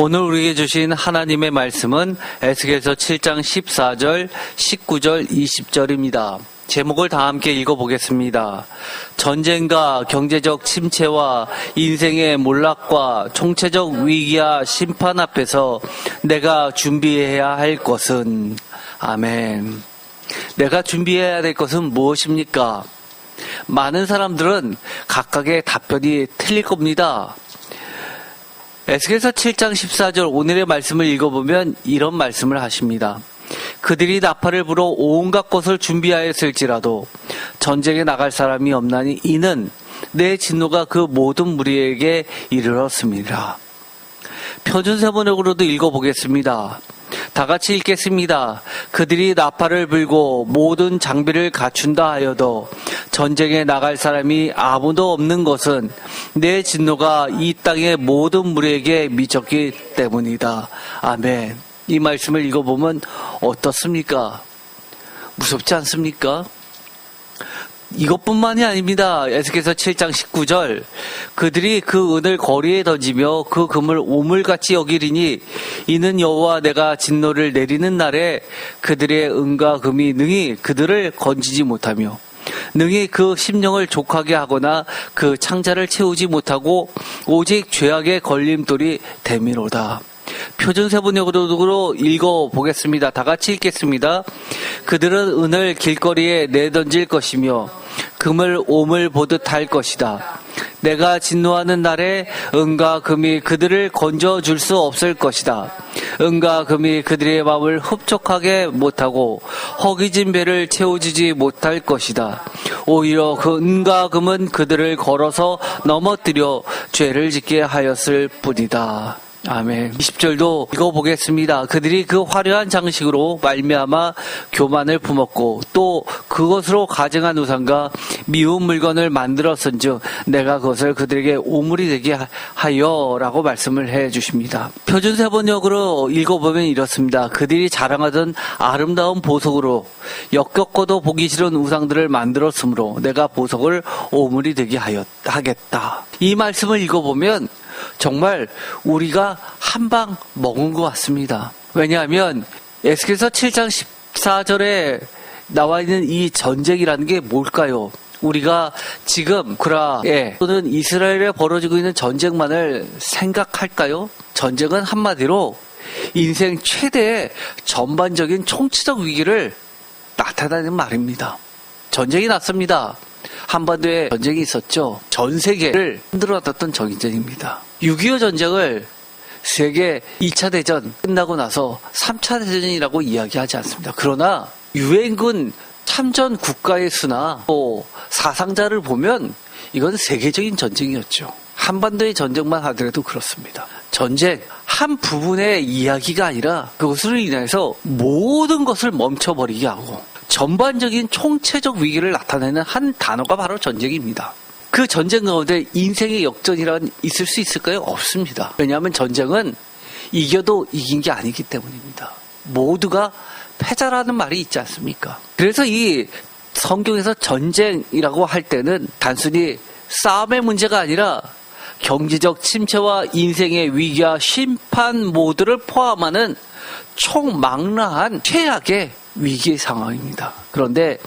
오늘 우리에게 주신 하나님의 말씀은 에스겔서 7장 14절, 19절, 20절입니다. 제목을 다 함께 읽어보겠습니다. 전쟁과 경제적 침체와 인생의 몰락과 총체적 위기와 심판 앞에서 내가 준비해야 할 것은, 아멘. 내가 준비해야 될 것은 무엇입니까? 많은 사람들은 각각의 답변이 틀릴 겁니다. 에스겔서 7장 14절 오늘의 말씀을 읽어보면 이런 말씀을 하십니다. 그들이 나팔을 불어 온갖 것을 준비하였을지라도 전쟁에 나갈 사람이 없나니 이는 내 진노가 그 모든 무리에게 이르렀습니다. 표준세 번역으로도 읽어보겠습니다. 다 같이 읽겠습니다. 그들이 나팔을 불고 모든 장비를 갖춘다 하여도 전쟁에 나갈 사람이 아무도 없는 것은 내 진노가 이 땅의 모든 무리에게 미쳤기 때문이다. 아멘. 이 말씀을 읽어보면 어떻습니까? 무섭지 않습니까? 이것뿐만이 아닙니다. 에스겔서 7장 19절 그들이 그 은을 거리에 던지며 그 금을 오물같이 여기리니 이는 여호와 내가 진노를 내리는 날에 그들의 은과 금이 능히 그들을 건지지 못하며 능히 그 심령을 족하게 하거나 그 창자를 채우지 못하고 오직 죄악의 걸림돌이 됨이로다. 표준세 번역으로 읽어보겠습니다. 다 같이 읽겠습니다. 그들은 은을 길거리에 내던질 것이며 금을 오물 보듯 할 것이다. 내가 진노하는 날에 은과 금이 그들을 건져줄 수 없을 것이다. 은과 금이 그들의 마음을 흡족하게 못하고 허기진 배를 채워주지 못할 것이다. 오히려 그 은과 금은 그들을 걸어서 넘어뜨려 죄를 짓게 하였을 뿐이다. 아멘. 20절도 읽어보겠습니다. 그들이 그 화려한 장식으로 말미암아 교만을 품었고 또 그것으로 가증한 우상과 미운 물건을 만들었은즉 내가 그것을 그들에게 오물이 되게 하여 라고 말씀을 해주십니다. 표준세 번역으로 읽어보면 이렇습니다. 그들이 자랑하던 아름다운 보석으로 역겹고도 보기 싫은 우상들을 만들었으므로 내가 보석을 오물이 되게 하겠다. 이 말씀을 읽어보면 정말 우리가 한 방 먹은 것 같습니다. 왜냐하면 에스겔서 7장 14절에 나와 있는 이 전쟁이라는 게 뭘까요? 우리가 지금 우크라이나에 또는 이스라엘에 벌어지고 있는 전쟁만을 생각할까요? 전쟁은 한마디로 인생 최대의 전반적인 총체적 위기를 나타내는 말입니다. 전쟁이 났습니다. 한반도에 전쟁이 있었죠. 전 세계를 흔들어놨던 전쟁입니다. 6.25 전쟁을 세계 2차 대전 끝나고 나서 3차 대전이라고 이야기하지 않습니다. 그러나 유엔군 참전 국가의 수나 또 사상자를 보면 이건 세계적인 전쟁이었죠. 한반도의 전쟁만 하더라도 그렇습니다. 전쟁 한 부분의 이야기가 아니라 그것으로 인해서 모든 것을 멈춰버리게 하고 전반적인 총체적 위기를 나타내는 한 단어가 바로 전쟁입니다. 그 전쟁 가운데 인생의 역전이란 있을 수 있을까요? 없습니다. 왜냐하면 전쟁은 이겨도 이긴 게 아니기 때문입니다. 모두가 패자라는 말이 있지 않습니까? 그래서 이 성경에서 전쟁이라고 할 때는 단순히 싸움의 문제가 아니라 경제적 침체와 인생의 위기와 심판 모두를 포함하는 총망라한 최악의 위기 상황입니다. 그런데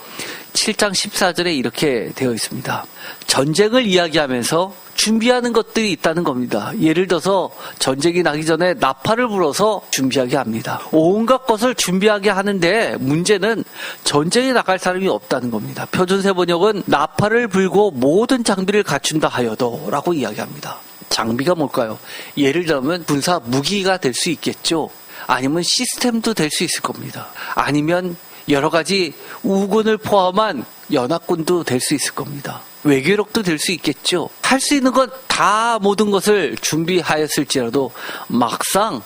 7장 14절에 이렇게 되어 있습니다. 전쟁을 이야기하면서 준비하는 것들이 있다는 겁니다. 예를 들어서 전쟁이 나기 전에 나팔을 불어서 준비하게 합니다. 온갖 것을 준비하게 하는데 문제는 전쟁에 나갈 사람이 없다는 겁니다. 표준세 번역은 나팔을 불고 모든 장비를 갖춘다 하여도 라고 이야기합니다. 장비가 뭘까요? 예를 들면 군사 무기가 될 수 있겠죠. 아니면 시스템도 될 수 있을 겁니다. 아니면 여러 가지 우군을 포함한 연합군도 될 수 있을 겁니다. 외교력도 될 수 있겠죠. 할 수 있는 것 다 모든 것을 준비하였을지라도 막상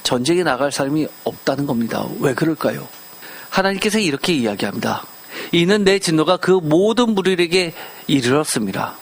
전쟁에 나갈 사람이 없다는 겁니다. 왜 그럴까요? 하나님께서 이렇게 이야기합니다. 이는 내 진노가 그 모든 무리에게 이르렀습니다.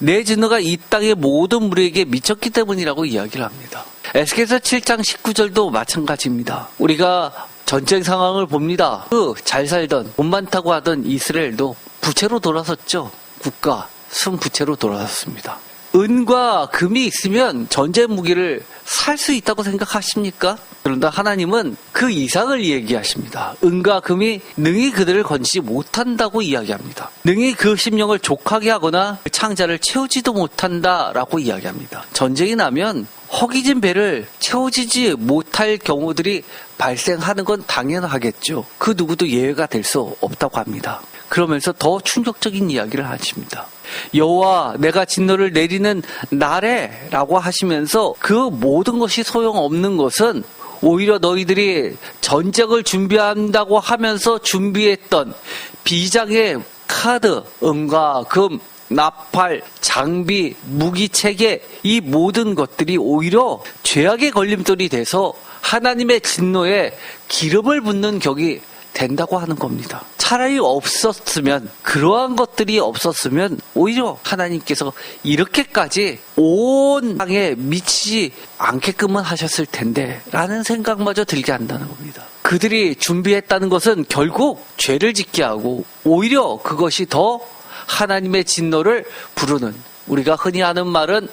내 진노가 이 땅의 모든 무리에게 미쳤기 때문이라고 이야기를 합니다. 에스겔서 7장 19절도 마찬가지입니다. 우리가 전쟁 상황을 봅니다. 그 잘 살던 돈 많다고 하던 이스라엘도 부채로 돌아섰죠. 국가 순부채로 돌아섰습니다. 은과 금이 있으면 전쟁 무기를 살 수 있다고 생각하십니까? 그런데 하나님은 그 이상을 얘기하십니다. 은과 금이 능히 그들을 건지지 못한다고 이야기합니다. 능히 그 심령을 족하게 하거나 그 창자를 채우지도 못한다라고 이야기합니다. 전쟁이 나면 허기진 배를 채워지지 못할 경우들이 발생하는 건 당연하겠죠. 그 누구도 예외가 될 수 없다고 합니다. 그러면서 더 충격적인 이야기를 하십니다. 여호와 내가 진노를 내리는 날에 라고 하시면서 그 모든 것이 소용없는 것은 오히려 너희들이 전쟁을 준비한다고 하면서 준비했던 비장의 카드, 은과 금, 나팔, 장비, 무기체계 이 모든 것들이 오히려 죄악의 걸림돌이 돼서 하나님의 진노에 기름을 붓는 격이 된다고 하는 겁니다. 차라리 없었으면, 그러한 것들이 없었으면 오히려 하나님께서 이렇게까지 온 땅에 미치지 않게끔은 하셨을 텐데 라는 생각마저 들게 한다는 겁니다. 그들이 준비했다는 것은 결국 죄를 짓게 하고 오히려 그것이 더 하나님의 진노를 부르는, 우리가 흔히 하는 말은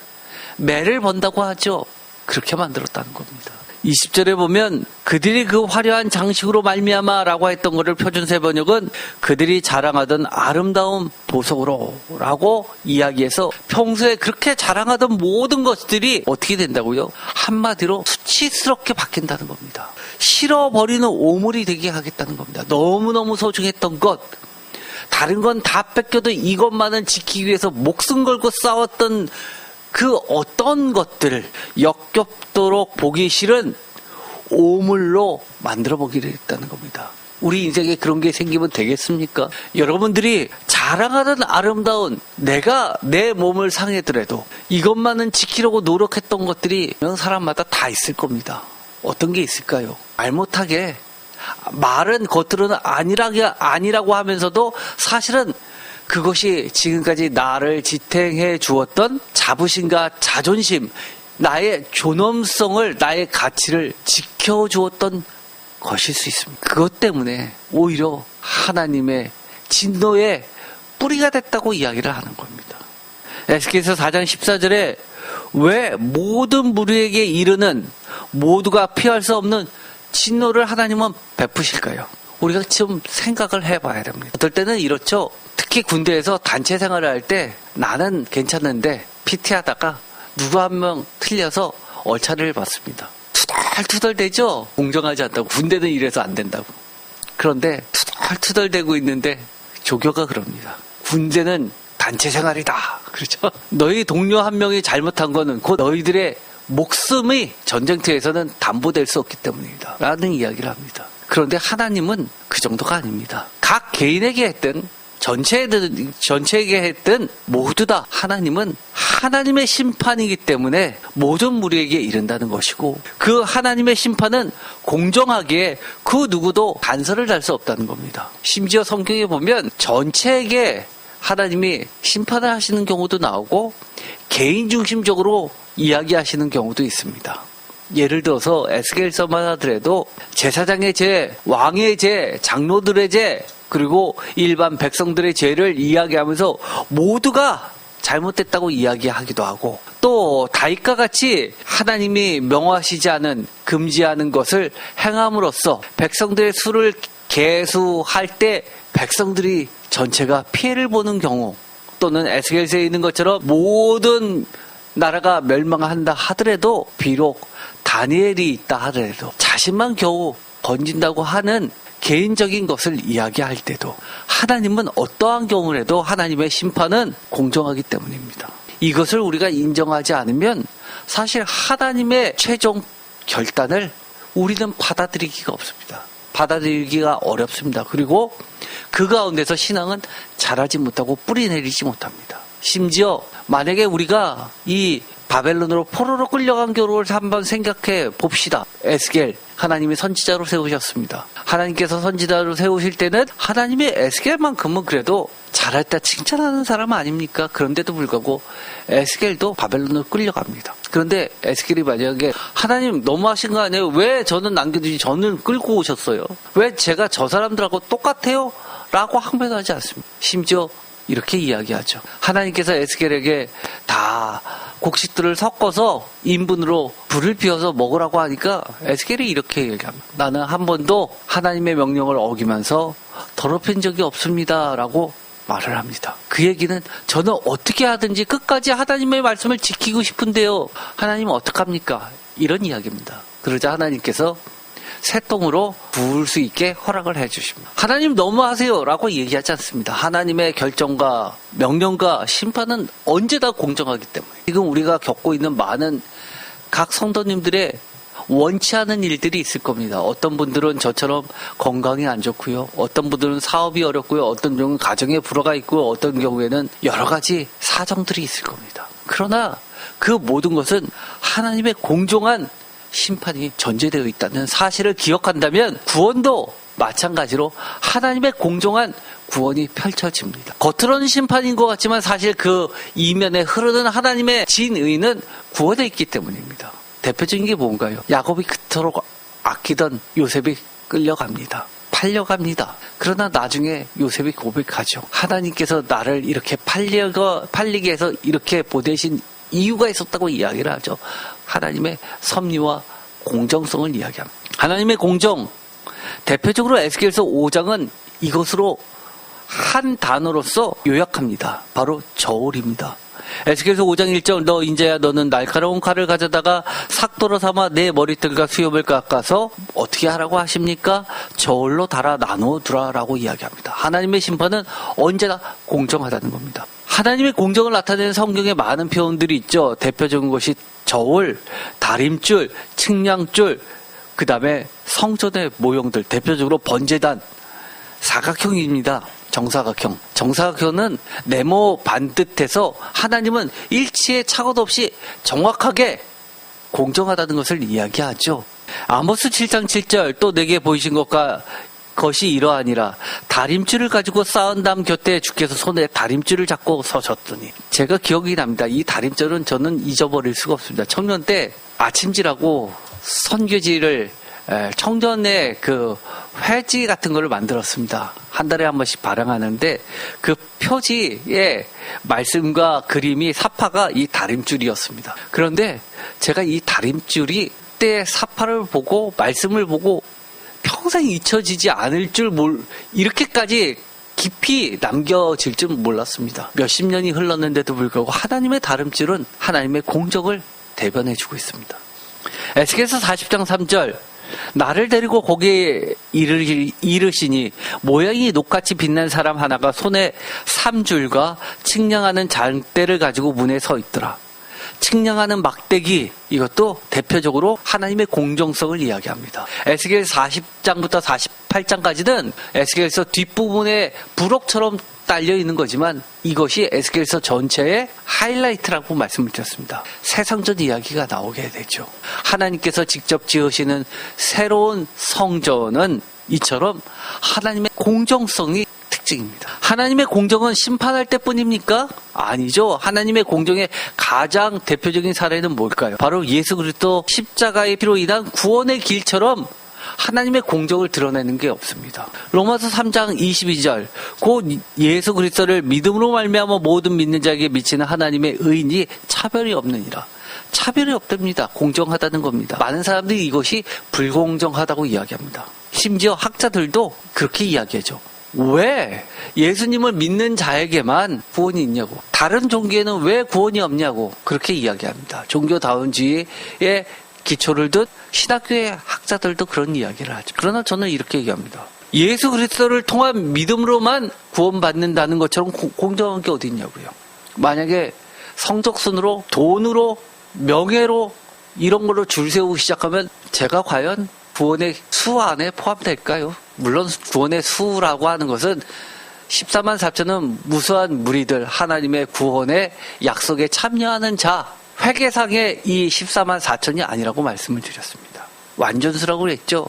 매를 번다고 하죠. 그렇게 만들었다는 겁니다. 20절에 보면 그들이 그 화려한 장식으로 말미암아 라고 했던 것을 표준세 번역은 그들이 자랑하던 아름다운 보석으로 라고 이야기해서 평소에 그렇게 자랑하던 모든 것들이 어떻게 된다고요? 한마디로 수치스럽게 바뀐다는 겁니다. 실어버리는 오물이 되게 하겠다는 겁니다. 너무너무 소중했던 것, 다른 건 다 뺏겨도 이것만은 지키기 위해서 목숨 걸고 싸웠던 그 어떤 것들을 역겹도록 보기 싫은 오물로 만들어 보기로 했다는 겁니다. 우리 인생에 그런 게 생기면 되겠습니까? 여러분들이 자랑하던 아름다운 내가 내 몸을 상해더라도 이것만은 지키려고 노력했던 것들이 사람마다 다 있을 겁니다. 어떤 게 있을까요? 말 못하게 말은 겉으로는 아니라고 하면서도 사실은 그것이 지금까지 나를 지탱해 주었던 자부심과 자존심, 나의 존엄성을, 나의 가치를 지켜주었던 것일 수 있습니다. 그것 때문에 오히려 하나님의 진노의 뿌리가 됐다고 이야기를 하는 겁니다. 에스겔서 4장 14절에 왜 모든 무리에게 이르는 모두가 피할 수 없는 진노를 하나님은 베푸실까요? 우리가 좀 생각을 해봐야 됩니다. 어떨 때는 이렇죠. 특히 군대에서 단체 생활을 할 때 나는 괜찮은데 PT하다가 누구 한 명 틀려서 얼차를 받습니다. 투덜투덜대죠? 공정하지 않다고. 군대는 이래서 안 된다고. 그런데 투덜투덜대고 있는데 조교가 그럽니다. 군대는 단체 생활이다. 그렇죠? 너희 동료 한 명이 잘못한 거는 곧 너희들의 목숨이 전쟁터에서는 담보될 수 없기 때문이다. 라는 이야기를 합니다. 그런데 하나님은 그 정도가 아닙니다. 각 개인에게 했든 전체에게 했든 모두 다 하나님은 하나님의 심판이기 때문에 모든 무리에게 이른다는 것이고, 그 하나님의 심판은 공정하게 그 누구도 간섭을 달 수 없다는 겁니다. 심지어 성경에 보면 전체에게 하나님이 심판을 하시는 경우도 나오고 개인 중심적으로 이야기하시는 경우도 있습니다. 예를 들어서 에스겔서만 하더라도 제사장의 죄, 왕의 죄, 장로들의 죄, 그리고 일반 백성들의 죄를 이야기하면서 모두가 잘못됐다고 이야기하기도 하고, 또 다윗과 같이 하나님이 명하시지 않은, 금지하는 것을 행함으로써 백성들의 수를 계수할 때 백성들이 전체가 피해를 보는 경우, 또는 에스겔서에 있는 것처럼 모든 나라가 멸망한다 하더라도, 비록 다니엘이 있다 하더라도 자신만 겨우 건진다고 하는 개인적인 것을 이야기할 때도 하나님은 어떠한 경우라도 하나님의 심판은 공정하기 때문입니다. 이것을 우리가 인정하지 않으면 사실 하나님의 최종 결단을 우리는 받아들이기가 없습니다. 받아들이기가 어렵습니다. 그리고 그 가운데서 신앙은 자라지 못하고 뿌리 내리지 못합니다. 심지어 만약에 우리가 이 바벨론으로 포로로 끌려간 경우를 한번 생각해 봅시다. 에스겔, 하나님이 선지자로 세우셨습니다. 하나님께서 선지자로 세우실 때는 하나님의 에스겔만큼은 그래도 잘했다 칭찬하는 사람 아닙니까? 그런데도 불구하고 에스겔도 바벨론으로 끌려갑니다. 그런데 에스겔이 만약에 하나님 너무하신 거 아니에요? 왜 저는 남겨두지 저는 끌고 오셨어요? 왜 제가 저 사람들하고 똑같아요? 라고 항변하지 않습니다. 심지어 이렇게 이야기하죠. 하나님께서 에스겔에게 다 곡식들을 섞어서 인분으로 불을 피워서 먹으라고 하니까 에스겔이 이렇게 얘기합니다. 나는 한 번도 하나님의 명령을 어기면서 더럽힌 적이 없습니다 라고 말을 합니다. 그 얘기는 저는 어떻게 하든지 끝까지 하나님의 말씀을 지키고 싶은데요. 하나님은 어떡합니까? 이런 이야기입니다. 그러자 하나님께서 새똥으로 부을 수 있게 허락을 해주십니다. 하나님 너무하세요 라고 얘기하지 않습니다. 하나님의 결정과 명령과 심판은 언제나 공정하기 때문에 지금 우리가 겪고 있는 많은 각 성도님들의 원치 않은 일들이 있을 겁니다. 어떤 분들은 저처럼 건강이 안 좋고요. 어떤 분들은 사업이 어렵고요. 어떤 경우는 가정에 불화가 있고 어떤 경우에는 여러 가지 사정들이 있을 겁니다. 그러나 그 모든 것은 하나님의 공정한 심판이 전제되어 있다는 사실을 기억한다면 구원도 마찬가지로 하나님의 공정한 구원이 펼쳐집니다. 겉으로는 심판인 것 같지만 사실 그 이면에 흐르는 하나님의 진의는 구원에 있기 때문입니다. 대표적인 게 뭔가요? 야곱이 그토록 아끼던 요셉이 끌려갑니다. 팔려갑니다. 그러나 나중에 요셉이 고백하죠. 하나님께서 나를 이렇게 팔리게 해서 이렇게 보내신 이유가 있었다고 이야기를 하죠. 하나님의 섭리와 공정성을 이야기합니다. 하나님의 공정, 대표적으로 에스겔서 5장은 이것으로 한 단어로서 요약합니다. 바로 저울입니다. 에스겔서 5장 1절 너 인자야 너는 날카로운 칼을 가져다가 삭도로 삼아 내 머리털과 수염을 깎아서 어떻게 하라고 하십니까? 저울로 달아 나누어 두라라고 이야기합니다. 하나님의 심판은 언제나 공정하다는 겁니다. 하나님의 공정을 나타내는 성경에 많은 표현들이 있죠. 대표적인 것이 저울, 다림줄, 측량줄, 그 다음에 성전의 모형들, 대표적으로 번제단, 사각형입니다. 정사각형. 정사각형은 네모 반듯해서 하나님은 일치의 착오도 없이 정확하게 공정하다는 것을 이야기하죠. 아모스 7장 7절 또 내게 보이신 것이 이러하니라. 다림줄을 가지고 쌓은 담 곁에 주께서 손에 다림줄을 잡고 서셨더니 제가 기억이 납니다. 이 다림줄은 저는 잊어버릴 수가 없습니다. 청년 때 아침지라고 선교지를 청년의 그 회지 같은 거를 만들었습니다. 한 달에 한 번씩 발행하는데 그 표지의 말씀과 그림이 사파가 이 다림줄이었습니다. 그런데 제가 이 다림줄이 그때 사파를 보고 말씀을 보고 평생 잊혀지지 않을 줄 이렇게까지 깊이 남겨질 줄 몰랐습니다. 몇십 년이 흘렀는데도 불구하고 하나님의 다림줄은 하나님의 공적을 대변해주고 있습니다. 에스겔서 40장 3절 나를 데리고 거기에 이르시니 모양이 녹같이 빛난 사람 하나가 손에 삼줄과 측량하는 장대를 가지고 문에 서 있더라. 측량하는 막대기, 이것도 대표적으로 하나님의 공정성을 이야기합니다. 에스겔 40장부터 48장까지는 에스겔서 뒷부분에 부록처럼 딸려 있는 거지만 이것이 에스겔서 전체의 하이라이트라고 말씀을 드렸습니다. 새성전 이야기가 나오게 되죠. 하나님께서 직접 지으시는 새로운 성전은 이처럼 하나님의 공정성이 특징입니다. 하나님의 공정은 심판할 때뿐입니까? 아니죠. 하나님의 공정의 가장 대표적인 사례는 뭘까요? 바로 예수 그리스도 십자가의 피로 인한 구원의 길처럼 하나님의 공정을 드러내는 게 없습니다. 로마서 3장 22절 곧 예수 그리스도를 믿음으로 말미암아 모든 믿는 자에게 미치는 하나님의 의인이 차별이 없느니라. 차별이 없답니다. 공정하다는 겁니다. 많은 사람들이 이것이 불공정하다고 이야기합니다. 심지어 학자들도 그렇게 이야기하죠. 왜 예수님을 믿는 자에게만 구원이 있냐고, 다른 종교에는 왜 구원이 없냐고 그렇게 이야기합니다. 종교다운주의의 기초를 둔 신학교의 학자들도 그런 이야기를 하죠. 그러나 저는 이렇게 얘기합니다. 예수 그리스도를 통한 믿음으로만 구원받는다는 것처럼 공정한 게 어디 있냐고요. 만약에 성적순으로, 돈으로, 명예로 이런 걸로 줄 세우기 시작하면 제가 과연 구원의 수 안에 포함될까요? 물론 구원의 수라고 하는 것은 14만 4천은 무수한 무리들, 하나님의 구원의 약속에 참여하는 자, 회계상의 이 14만 4천이 아니라고 말씀을 드렸습니다. 완전수라고 그랬죠.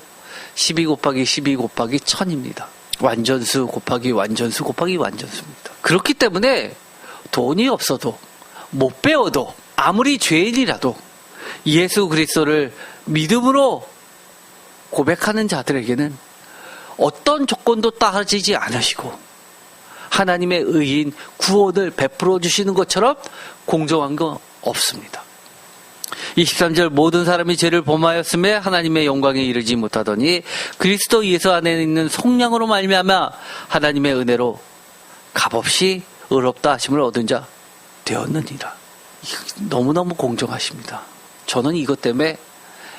12 곱하기 12 곱하기 1000입니다. 완전수 곱하기 완전수 곱하기 완전수입니다. 그렇기 때문에 돈이 없어도 못 배워도 아무리 죄인이라도 예수 그리스도를 믿음으로 고백하는 자들에게는 어떤 조건도 따지지 않으시고 하나님의 의인 구원을 베풀어 주시는 것처럼 공정한 건 없습니다. 23절 모든 사람이 죄를 범하였음에 하나님의 영광에 이르지 못하더니 그리스도 예수 안에 있는 속량으로 말미암아 하나님의 은혜로 값없이 의롭다 하심을 얻은 자 되었느니라. 너무너무 공정하십니다. 저는 이것 때문에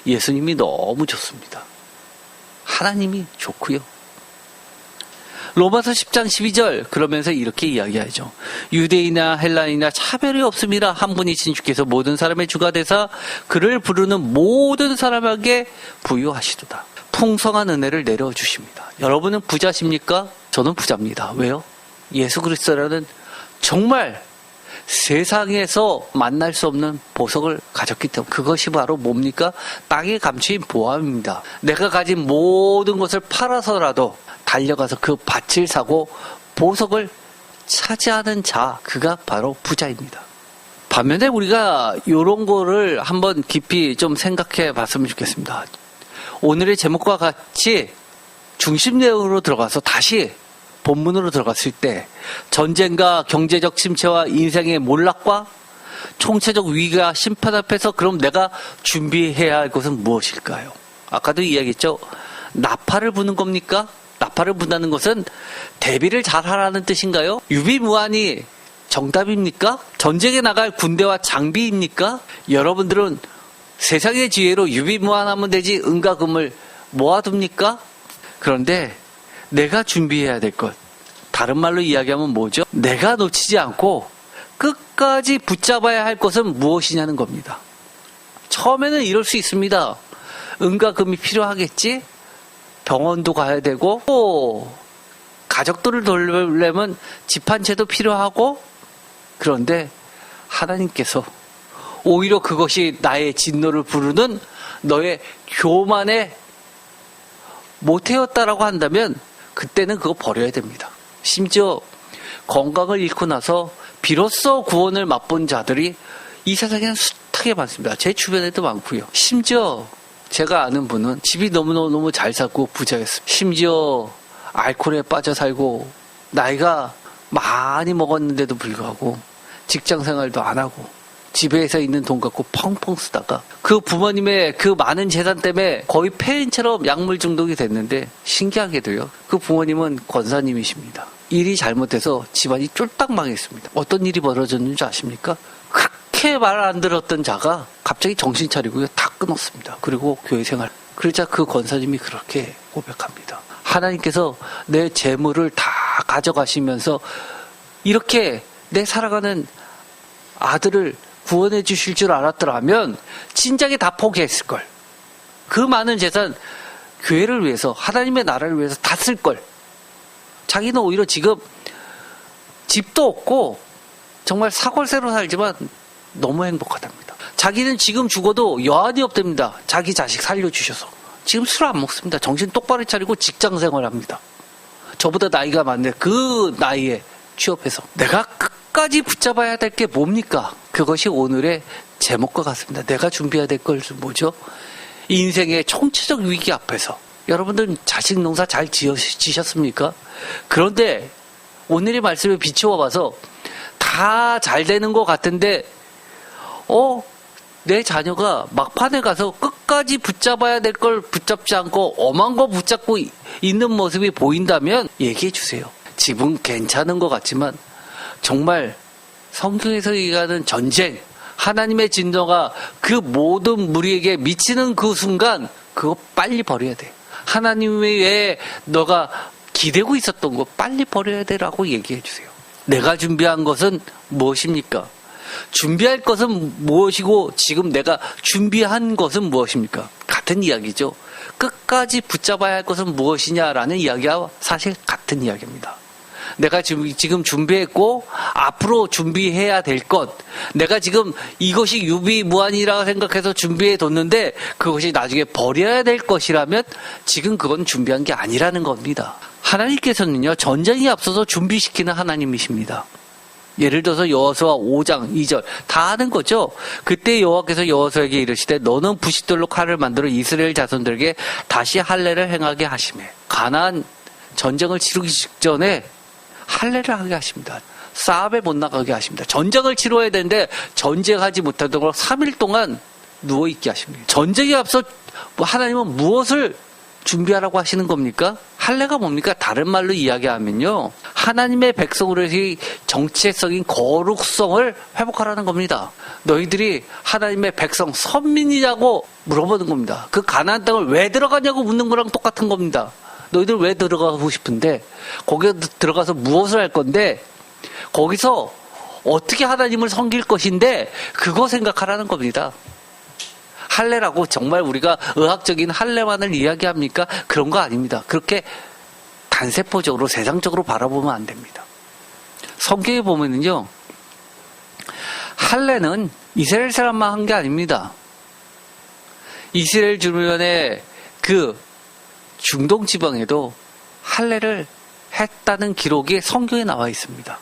예수님이 너무 좋습니다. 하나님이 좋고요. 로마서 10장 12절 그러면서 이렇게 이야기하죠. 유대인이나 헬라인이나 차별이 없음이라 한 분이신 주께서 모든 사람의 주가 되사 그를 부르는 모든 사람에게 부유하시도다. 풍성한 은혜를 내려주십니다. 여러분은 부자십니까? 저는 부자입니다. 왜요? 예수 그리스도라는 정말 세상에서 만날 수 없는 보석을 가졌기 때문에 그것이 바로 뭡니까? 땅에 감추인 보화입니다. 내가 가진 모든 것을 팔아서라도 달려가서 그 밭을 사고 보석을 차지하는 자, 그가 바로 부자입니다. 반면에 우리가 이런 거를 한번 깊이 좀 생각해 봤으면 좋겠습니다. 오늘의 제목과 같이 중심 내용으로 들어가서 다시 본문으로 들어갔을 때 전쟁과 경제적 침체와 인생의 몰락과 총체적 위기와 심판 앞에서 그럼 내가 준비해야 할 것은 무엇일까요? 아까도 이야기했죠. 나팔을 부는 겁니까? 나팔을 분다는 것은 대비를 잘 하라는 뜻인가요? 유비무환이 정답입니까? 전쟁에 나갈 군대와 장비입니까? 여러분들은 세상의 지혜로 유비무환하면 되지 은과 금을 모아둡니까? 그런데 내가 준비해야 될 것, 다른 말로 이야기하면 뭐죠? 내가 놓치지 않고 끝까지 붙잡아야 할 것은 무엇이냐는 겁니다. 처음에는 이럴 수 있습니다. 은과 금이 필요하겠지? 병원도 가야 되고 또 가족들을 돌보려면 집 한 채도 필요하고, 그런데 하나님께서 오히려 그것이 나의 진노를 부르는 너의 교만의 모태였다라고 한다면 그때는 그거 버려야 됩니다. 심지어 건강을 잃고 나서 비로소 구원을 맛본 자들이 이 세상에는 숱하게 많습니다. 제 주변에도 많고요. 심지어 제가 아는 분은 집이 너무너무 잘 살고 부자였습니다. 심지어 알코올에 빠져 살고 나이가 많이 먹었는데도 불구하고 직장 생활도 안 하고 집에서 있는 돈 갖고 펑펑 쓰다가 그 부모님의 그 많은 재산 때문에 거의 폐인처럼 약물 중독이 됐는데, 신기하게도요, 그 부모님은 권사님이십니다. 일이 잘못돼서 집안이 쫄딱 망했습니다. 어떤 일이 벌어졌는지 아십니까? 그렇게 말 안 들었던 자가 갑자기 정신 차리고요, 다 끊었습니다. 그리고 교회 생활. 그러자 그 권사님이 그렇게 고백합니다. 하나님께서 내 재물을 다 가져가시면서 이렇게 내 살아가는 아들을 구원해 주실 줄 알았더라면 진작에 다 포기했을걸. 그 많은 재산 교회를 위해서, 하나님의 나라를 위해서 다 쓸걸. 자기는 오히려 지금 집도 없고 정말 사골세로 살지만 너무 행복하답니다. 자기는 지금 죽어도 여한이 없답니다. 자기 자식 살려주셔서. 지금 술 안 먹습니다. 정신 똑바로 차리고 직장 생활합니다. 저보다 나이가 많네. 그 나이에 취업해서. 내가 끝까지 붙잡아야 될 게 뭡니까? 그것이 오늘의 제목과 같습니다. 내가 준비해야 될 것은 뭐죠? 인생의 총체적 위기 앞에서. 여러분들 자식 농사 잘 지셨습니까? 그런데 오늘의 말씀에 비추어 봐서 다 잘 되는 것 같은데 내 자녀가 막판에 가서 끝까지 붙잡아야 될 걸 붙잡지 않고 엄한 거 붙잡고 있는 모습이 보인다면 얘기해 주세요. 집은 괜찮은 것 같지만 정말 성경에서 얘기하는 전쟁, 하나님의 진노가 그 모든 무리에게 미치는 그 순간 그거 빨리 버려야 돼. 하나님 외에 너가 기대고 있었던 거 빨리 버려야 돼라고 얘기해 주세요. 내가 준비한 것은 무엇입니까? 준비할 것은 무엇이고 지금 내가 준비한 것은 무엇입니까? 같은 이야기죠. 끝까지 붙잡아야 할 것은 무엇이냐라는 이야기와 사실 같은 이야기입니다. 내가 지금 준비했고 앞으로 준비해야 될 것, 내가 지금 이것이 유비무환이라고 생각해서 준비해 뒀는데 그것이 나중에 버려야 될 것이라면 지금 그건 준비한 게 아니라는 겁니다. 하나님께서는요, 전쟁이 앞서서 준비시키는 하나님이십니다. 예를 들어서 여호수아 5장 2절 다 아는 거죠. 그때 여호와께서 여호수아에게 이르시되 너는 부싯돌로 칼을 만들어 이스라엘 자손들에게 다시 할례를 행하게 하시매. 가나안 전쟁을 치르기 직전에 할례를 하게 하십니다. 싸움에 못 나가게 하십니다. 전쟁을 치러야 되는데 전쟁하지 못하도록 3일 동안 누워있게 하십니다. 전쟁에 앞서 하나님은 무엇을 준비하라고 하시는 겁니까? 할례가 뭡니까? 다른 말로 이야기하면요, 하나님의 백성으로서의 정체성인 거룩성을 회복하라는 겁니다. 너희들이 하나님의 백성, 선민이냐고 물어보는 겁니다. 그 가나안 땅을 왜 들어가냐고 묻는 거랑 똑같은 겁니다. 너희들 왜 들어가고 싶은데, 거기에 들어가서 무엇을 할 건데, 거기서 어떻게 하나님을 섬길 것인데, 그거 생각하라는 겁니다. 할례라고 정말 우리가 의학적인 할례만을 이야기합니까? 그런 거 아닙니다. 그렇게 단세포적으로 세상적으로 바라보면 안 됩니다. 성경에 보면은요, 할례는 이스라엘 사람만 한 게 아닙니다. 이스라엘 주변의 그 중동 지방에도 할례를 했다는 기록이 성경에 나와 있습니다.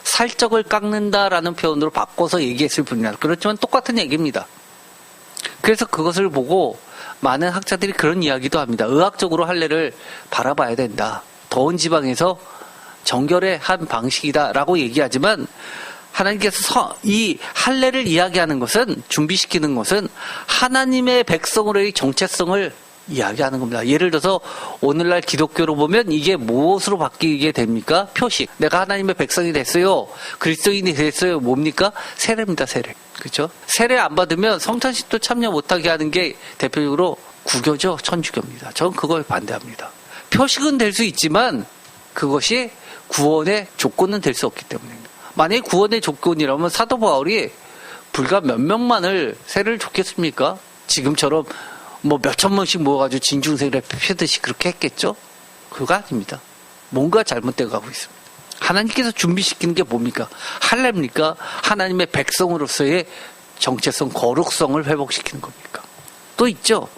살적을 깎는다라는 표현으로 바꿔서 얘기했을 뿐이라. 그렇지만 똑같은 얘기입니다. 그래서 그것을 보고 많은 학자들이 그런 이야기도 합니다. 의학적으로 할례를 바라봐야 된다. 더운 지방에서 정결의 한 방식이다라고 얘기하지만, 하나님께서 이 할례를 이야기하는 것은, 준비시키는 것은 하나님의 백성으로의 정체성을 이야기하는 겁니다. 예를 들어서 오늘날 기독교로 보면 이게 무엇으로 바뀌게 됩니까? 표식. 내가 하나님의 백성이 됐어요. 그리스도인이 됐어요. 뭡니까? 세례입니다. 세례. 그렇죠? 세례 안 받으면 성찬식도 참여 못하게 하는 게 대표적으로 구교죠. 천주교입니다. 저는 그걸 반대합니다. 표식은 될 수 있지만 그것이 구원의 조건은 될 수 없기 때문입니다. 만약에 구원의 조건이라면 사도 바울이 불과 몇 명만을 세례를 줬겠습니까? 지금처럼 몇천 명씩 모아가지고 진중세례 펴듯이 그렇게 했겠죠? 그거 아닙니다. 뭔가 잘못되어 가고 있습니다. 하나님께서 준비시키는 게 뭡니까? 할례입니까? 하나님의 백성으로서의 정체성, 거룩성을 회복시키는 겁니까? 또 있죠.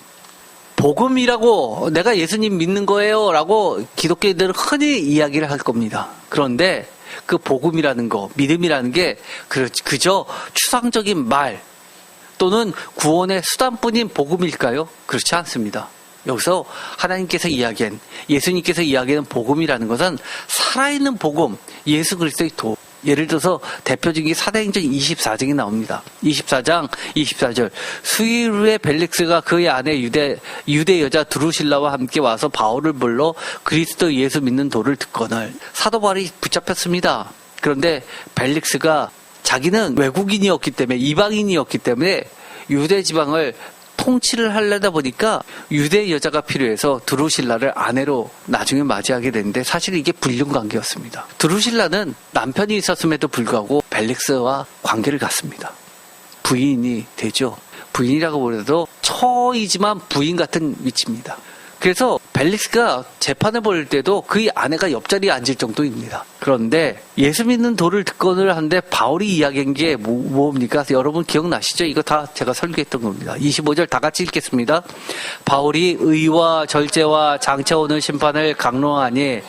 복음이라고, 내가 예수님 믿는 거예요 라고 기독교인들은 흔히 이야기를 할 겁니다. 그런데 그 복음이라는 거, 믿음이라는 게 그저 추상적인 말 또는 구원의 수단뿐인 복음일까요? 그렇지 않습니다. 여기서 하나님께서 이야기한, 예수님께서 이야기하는 복음이라는 것은 살아있는 복음, 예수 그리스도의 도. 예를 들어서 대표적인 사도행전 24장이 나옵니다. 24장 24절. 수일 후에 벨릭스가 그의 아내 유대 여자 드루실라와 함께 와서 바울을 불러 그리스도 예수 믿는 도를 듣거늘. 사도 바울이 붙잡혔습니다. 그런데 벨릭스가 자기는 외국인이었기 때문에, 이방인이었기 때문에 유대 지방을 통치를 하려다 보니까 유대 여자가 필요해서 드루실라를 아내로 나중에 맞이하게 됐는데, 사실 이게 불륜관계였습니다. 드루실라는 남편이 있었음에도 불구하고 벨릭스와 관계를 갖습니다. 부인이 되죠. 부인이라고 보려도 처이지만 부인 같은 위치입니다. 그래서 벨릭스가 재판을 벌일 때도 그의 아내가 옆자리에 앉을 정도입니다. 그런데 예수 믿는 도를 듣거늘 하는데 바울이 이야기한 게 뭡니까? 여러분 기억나시죠? 이거 다 제가 설교했던 겁니다. 25절 다 같이 읽겠습니다. 바울이 의와 절제와 장차 오는 심판을 강론하니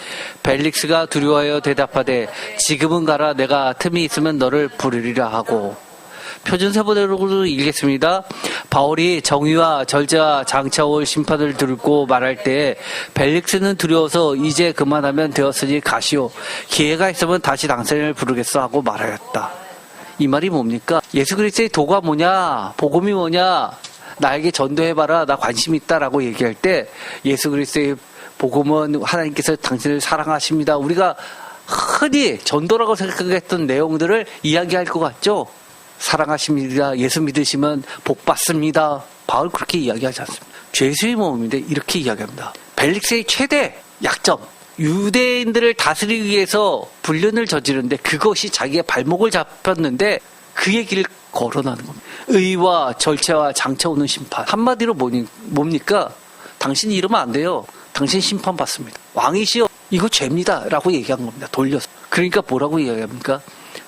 벨릭스가 두려워하여 대답하되 지금은 가라, 내가 틈이 있으면 너를 부르리라 하고. 표준세번호로 읽겠습니다. 바울이 정의와 절제와 장차 올 심판을 들고 말할 때 벨릭스는 두려워서 이제 그만하면 되었으니 가시오, 기회가 있으면 다시 당신을 부르겠어 하고 말하였다. 이 말이 뭡니까? 예수 그리스도의 도가 뭐냐, 복음이 뭐냐, 나에게 전도해봐라, 나 관심 있다라고 얘기할 때 예수 그리스도의 복음은 하나님께서 당신을 사랑하십니다. 우리가 흔히 전도라고 생각했던 내용들을 이야기할 것 같죠? 사랑하십니다. 예수 믿으시면 복 받습니다. 바울 그렇게 이야기하지 않습니다. 죄수의 모험인데 이렇게 이야기합니다. 벨릭스의 최대 약점, 유대인들을 다스리기 위해서 불륜을 저지르는데 그것이 자기의 발목을 잡혔는데 그 얘기를 거론하는 겁니다. 의와 절제와 장차 오는 심판. 한마디로 뭡니까? 당신이 이러면 안 돼요. 당신 심판받습니다. 왕이시여, 이거 죄입니다 라고 얘기한 겁니다. 돌려서. 그러니까 뭐라고 이야기합니까?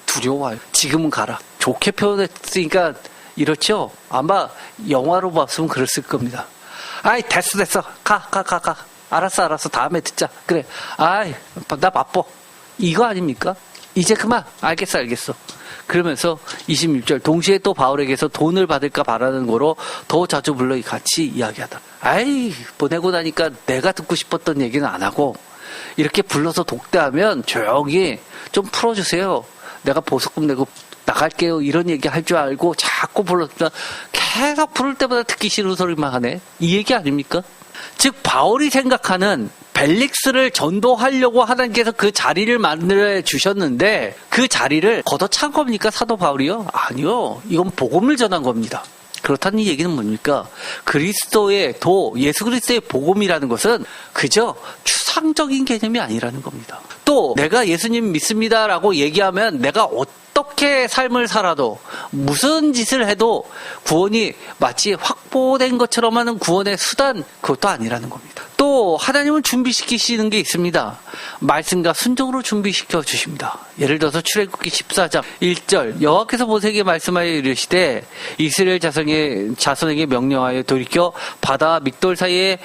두려워요. 지금은 가라. 좋게 표현했으니까 이렇죠? 아마 영화로 봤으면 그랬을 겁니다. 아이, 됐어. 가. 알았어. 다음에 듣자. 그래. 아이, 나 바빠. 이거 아닙니까? 이제 그만. 알겠어. 그러면서 26절. 동시에 또 바울에게서 돈을 받을까 바라는 거로 더 자주 불러 같이 이야기하다. 아이, 보내고 나니까 내가 듣고 싶었던 얘기는 안 하고 이렇게 불러서 독대하면 조용히 좀 풀어주세요. 내가 보석금 내고 나갈게요. 이런 얘기 할 줄 알고 자꾸 불렀다. 계속 부를 때마다 듣기 싫은 소리만 하네. 이 얘기 아닙니까? 즉 바울이 생각하는 벨릭스를 전도하려고 하나님께서 그 자리를 만들어 주셨는데 그 자리를 걷어찬 겁니까? 사도 바울이요? 아니요. 이건 복음을 전한 겁니다. 그렇다는 이 얘기는 뭡니까? 그리스도의 예수 그리스도의 복음이라는 것은 그저 추상적인 개념이 아니라는 겁니다. 또 내가 예수님 믿습니다라고 얘기하면 내가 어떻게 삶을 살아도 무슨 짓을 해도 구원이 마치 확보된 것처럼 하는 구원의 수단, 그것도 아니라는 겁니다. 또 하나님은 준비시키시는 게 있습니다. 말씀과 순종으로 준비시켜 주십니다. 예를 들어서 출애굽기 14장 1절 여호와께서 모세에게 말씀하여 이르시되 이스라엘 자손에게 명령하여 돌이켜 바다와 믹돌 사이에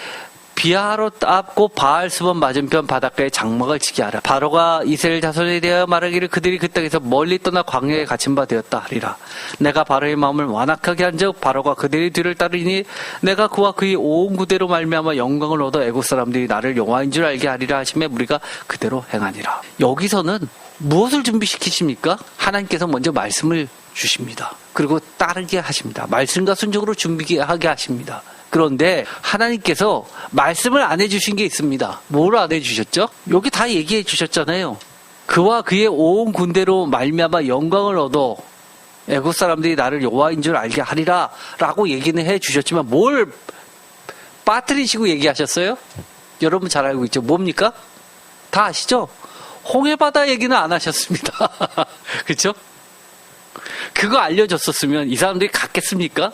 비하로 앞고 바알스본 맞은편 바닷가에 장막을 지게 하라. 바로가 이스라엘 자손에 대하여 말하기를 그들이 그 땅에서 멀리 떠나 광야에 갇힌 바 되었다 하리라. 내가 바로의 마음을 완악하게 한즉 바로가 그들의 뒤를 따르니 내가 그와 그의 온 구대로 말미암아 영광을 얻어 애국 사람들이 나를 여호와인 줄 알게 하리라 하시매 우리가 그대로 행하니라. 여기서는 무엇을 준비시키십니까? 하나님께서 먼저 말씀을 주십니다. 그리고 따르게 하십니다. 말씀과 순종으로 준비하게 하십니다. 그런데 하나님께서 말씀을 안 해주신 게 있습니다. 뭘 안 해주셨죠? 여기 다 얘기해 주셨잖아요. 그와 그의 온 군대로 말미암아 영광을 얻어 애국 사람들이 나를 여호와인 줄 알게 하리라 라고 얘기는 해 주셨지만 뭘 빠뜨리시고 얘기하셨어요? 여러분 잘 알고 있죠? 뭡니까? 다 아시죠? 홍해바다 얘기는 안 하셨습니다. 그렇죠? 그거 알려줬었으면 이 사람들이 갔겠습니까?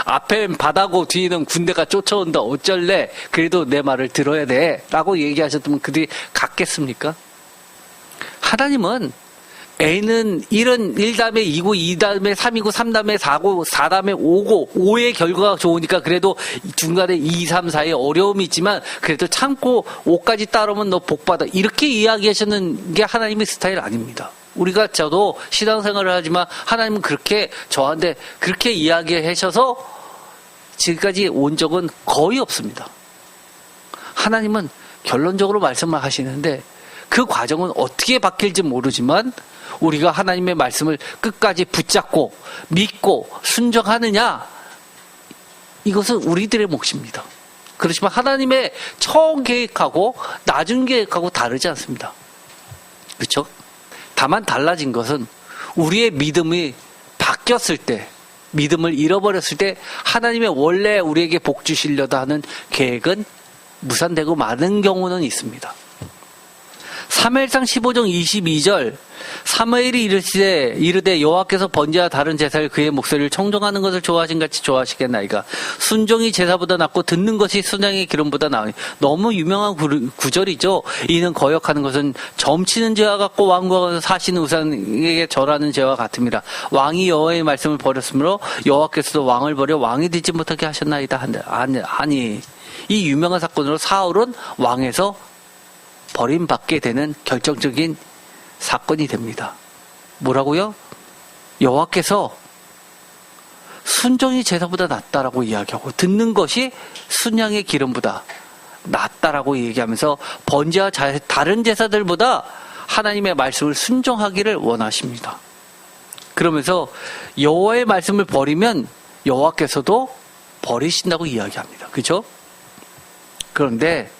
앞엔 바다고 뒤에는 군대가 쫓아온다. 어쩔래? 그래도 내 말을 들어야 돼. 라고 얘기하셨다면 그들이 갔겠습니까? 하나님은 A는 1은 1다음에 2고 2다음에 3이고 3다음에 4고 4다음에 5고 5의 결과가 좋으니까 그래도 중간에 2, 3, 4에 어려움이 있지만 그래도 참고 5까지 따르면 너 복받아. 이렇게 이야기하시는 게 하나님의 스타일 아닙니다. 우리가 저도 신앙생활을 하지만 하나님은 그렇게 저한테 그렇게 이야기하셔서 지금까지 온 적은 거의 없습니다. 하나님은 결론적으로 말씀을 하시는데 그 과정은 어떻게 바뀔지 모르지만 우리가 하나님의 말씀을 끝까지 붙잡고 믿고 순종하느냐, 이것은 우리들의 몫입니다. 그렇지만 하나님의 처음 계획하고 나중 계획하고 다르지 않습니다. 그렇죠? 다만 달라진 것은 우리의 믿음이 바뀌었을 때, 믿음을 잃어버렸을 때 하나님의 원래 우리에게 복 주시려다 하는 계획은 무산되고 많은 경우는 있습니다. 사무엘상 15장 22절 사무엘이 이르되 여호와께서 번제와 다른 제사를 그의 목소리를 청종하는 것을 좋아하신 같이 좋아하시겠나이까. 순종이 제사보다 낫고 듣는 것이 순양의 기름보다 나으니. 너무 유명한 구절이죠. 이는 거역하는 것은 점치는 죄와 같고 왕과 사시는 우상에게 절하는 죄와 같음이라. 왕이 여호와의 말씀을 버렸으므로 여호와께서도 왕을 버려 왕이 되지 못하게 하셨나이다. 아니, 이 유명한 사건으로 사울은 왕에서 버림받게 되는 결정적인 사건이 됩니다. 뭐라고요? 여호와께서 순종이 제사보다 낫다라고 이야기하고 듣는 것이 순양의 기름보다 낫다라고 얘기하면서 번제와 다른 제사들보다 하나님의 말씀을 순종하기를 원하십니다. 그러면서 여호와의 말씀을 버리면 여호와께서도 버리신다고 이야기합니다. 그렇죠? 그런데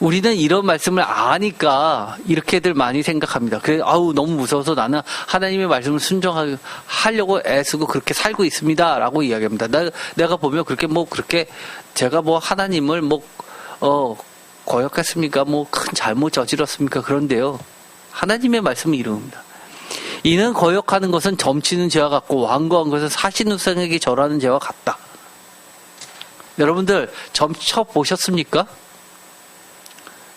우리는 이런 말씀을 아니까 이렇게들 많이 생각합니다. 너무 무서워서 나는 하나님의 말씀을 순종하려고 애쓰고 그렇게 살고 있습니다. 라고 이야기합니다. 내가 보면 그렇게 제가 하나님을 거역했습니까? 큰 잘못 저질렀습니까? 그런데요. 하나님의 말씀은 이릅니다. 이는 거역하는 것은 점치는 죄와 같고 완고한 것은 사신 우상에게 절하는 죄와 같다. 여러분들 점 쳐보셨습니까?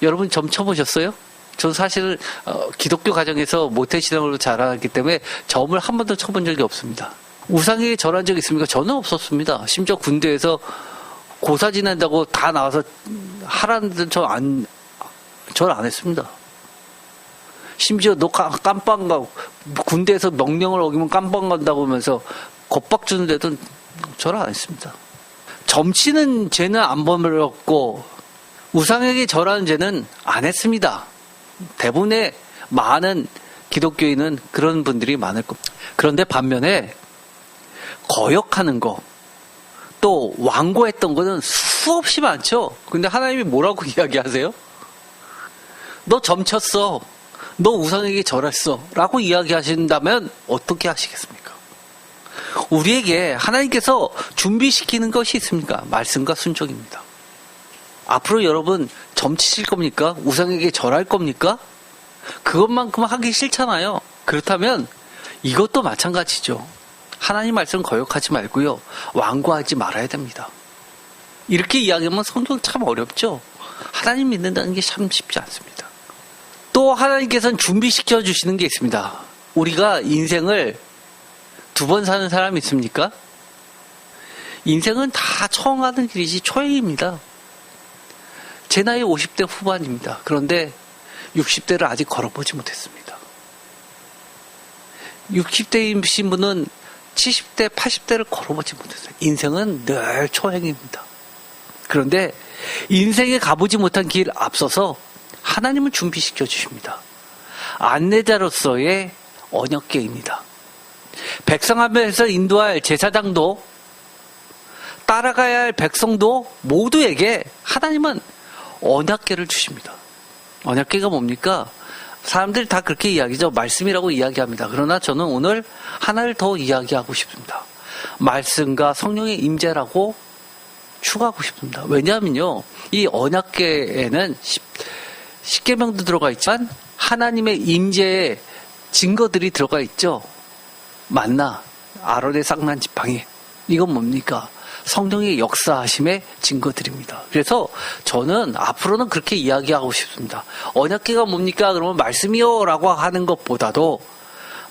여러분 점 쳐보셨어요? 저는 사실은 기독교 가정에서 모태신앙으로 자라났기 때문에 점을 한 번도 쳐본 적이 없습니다. 우상에게 절한 적 있습니까? 저는 없었습니다. 심지어 군대에서 고사 지낸다고 다 나와서 하라는 데는 절 안 했습니다. 심지어 너 깜빵 가고 군대에서 명령을 어기면 깜빵 간다고 하면서 겁박 주는데도 절 안 했습니다. 점치는 죄는 안 버렸고 우상에게 절하는 죄는 안 했습니다. 대부분의 많은 기독교인은 그런 분들이 많을 겁니다. 그런데 반면에 거역하는 거, 또 완고했던 거는 수없이 많죠. 근데 하나님이 뭐라고 이야기하세요? 너 점쳤어. 너 우상에게 절했어. 라고 이야기하신다면 어떻게 하시겠습니까? 우리에게 하나님께서 준비시키는 것이 있습니까? 말씀과 순종입니다. 앞으로 여러분 점치실 겁니까? 우상에게 절할 겁니까? 그것만큼 하기 싫잖아요. 그렇다면 이것도 마찬가지죠. 하나님 말씀 거역하지 말고요. 완고하지 말아야 됩니다. 이렇게 이야기하면 성경 참 어렵죠. 하나님 믿는다는 게 참 쉽지 않습니다. 또 하나님께서는 준비시켜 주시는 게 있습니다. 우리가 인생을 2번 사는 사람이 있습니까? 인생은 다 처음 길이지 초행입니다. 제 나이 50대 후반입니다. 그런데 60대를 아직 걸어보지 못했습니다. 60대이신 분은 70대, 80대를 걸어보지 못했어요. 인생은 늘 초행입니다. 그런데 인생에 가보지 못한 길 앞서서 하나님은 준비시켜 주십니다. 안내자로서의 언약궤입니다. 백성 앞에서 인도할 제사장도 따라가야 할 백성도 모두에게 하나님은 언약궤를 주십니다. 언약궤가 뭡니까? 사람들이 다 그렇게 이야기죠. 말씀이라고 이야기합니다. 그러나 저는 오늘 하나를 더 이야기하고 싶습니다. 말씀과 성령의 임재라고 추가하고 싶습니다. 왜냐하면요, 이 언약궤에는 10계명도 들어가 있지만 하나님의 임재의 증거들이 들어가 있죠. 만나, 아론의 쌍난 지팡이. 이건 뭡니까? 성령의 역사하심의 증거들입니다. 그래서 저는 앞으로는 그렇게 이야기하고 싶습니다. 언약궤가 뭡니까? 그러면 말씀이요 라고 하는 것보다도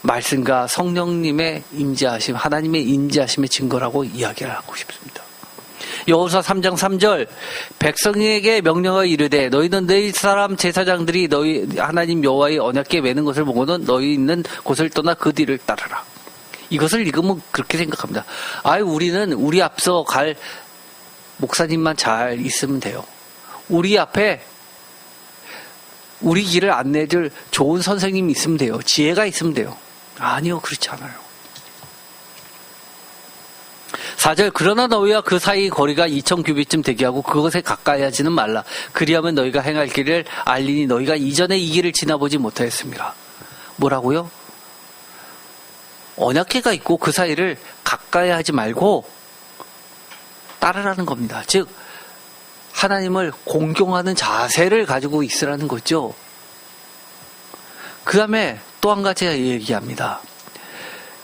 말씀과 성령님의 임재하심, 하나님의 임재하심의 증거라고 이야기를 하고 싶습니다. 여호수아 3장 3절 백성에게 명령하여 이르되 너희는 너희 사람 제사장들이 너희 하나님 여호와의 언약궤 매는 것을 보고는 너희 있는 곳을 떠나 그 뒤를 따르라. 이것을 읽으면 그렇게 생각합니다. 우리는 우리 앞서 갈 목사님만 잘 있으면 돼요. 우리 앞에 우리 길을 안내줄 좋은 선생님이 있으면 돼요. 지혜가 있으면 돼요. 아니요, 그렇지 않아요. 4절 그러나 너희와 그 사이 거리가 2000규빗쯤 되게 하고 그것에 가까이 하지는 말라. 그리하면 너희가 행할 길을 알리니 너희가 이전에 이 길을 지나보지 못하였습니다. 뭐라고요? 언약궤가 있고 그 사이를 가까이 하지 말고 따르라는 겁니다. 즉 하나님을 공경하는 자세를 가지고 있으라는 거죠. 그 다음에 또 한 가지 얘기합니다.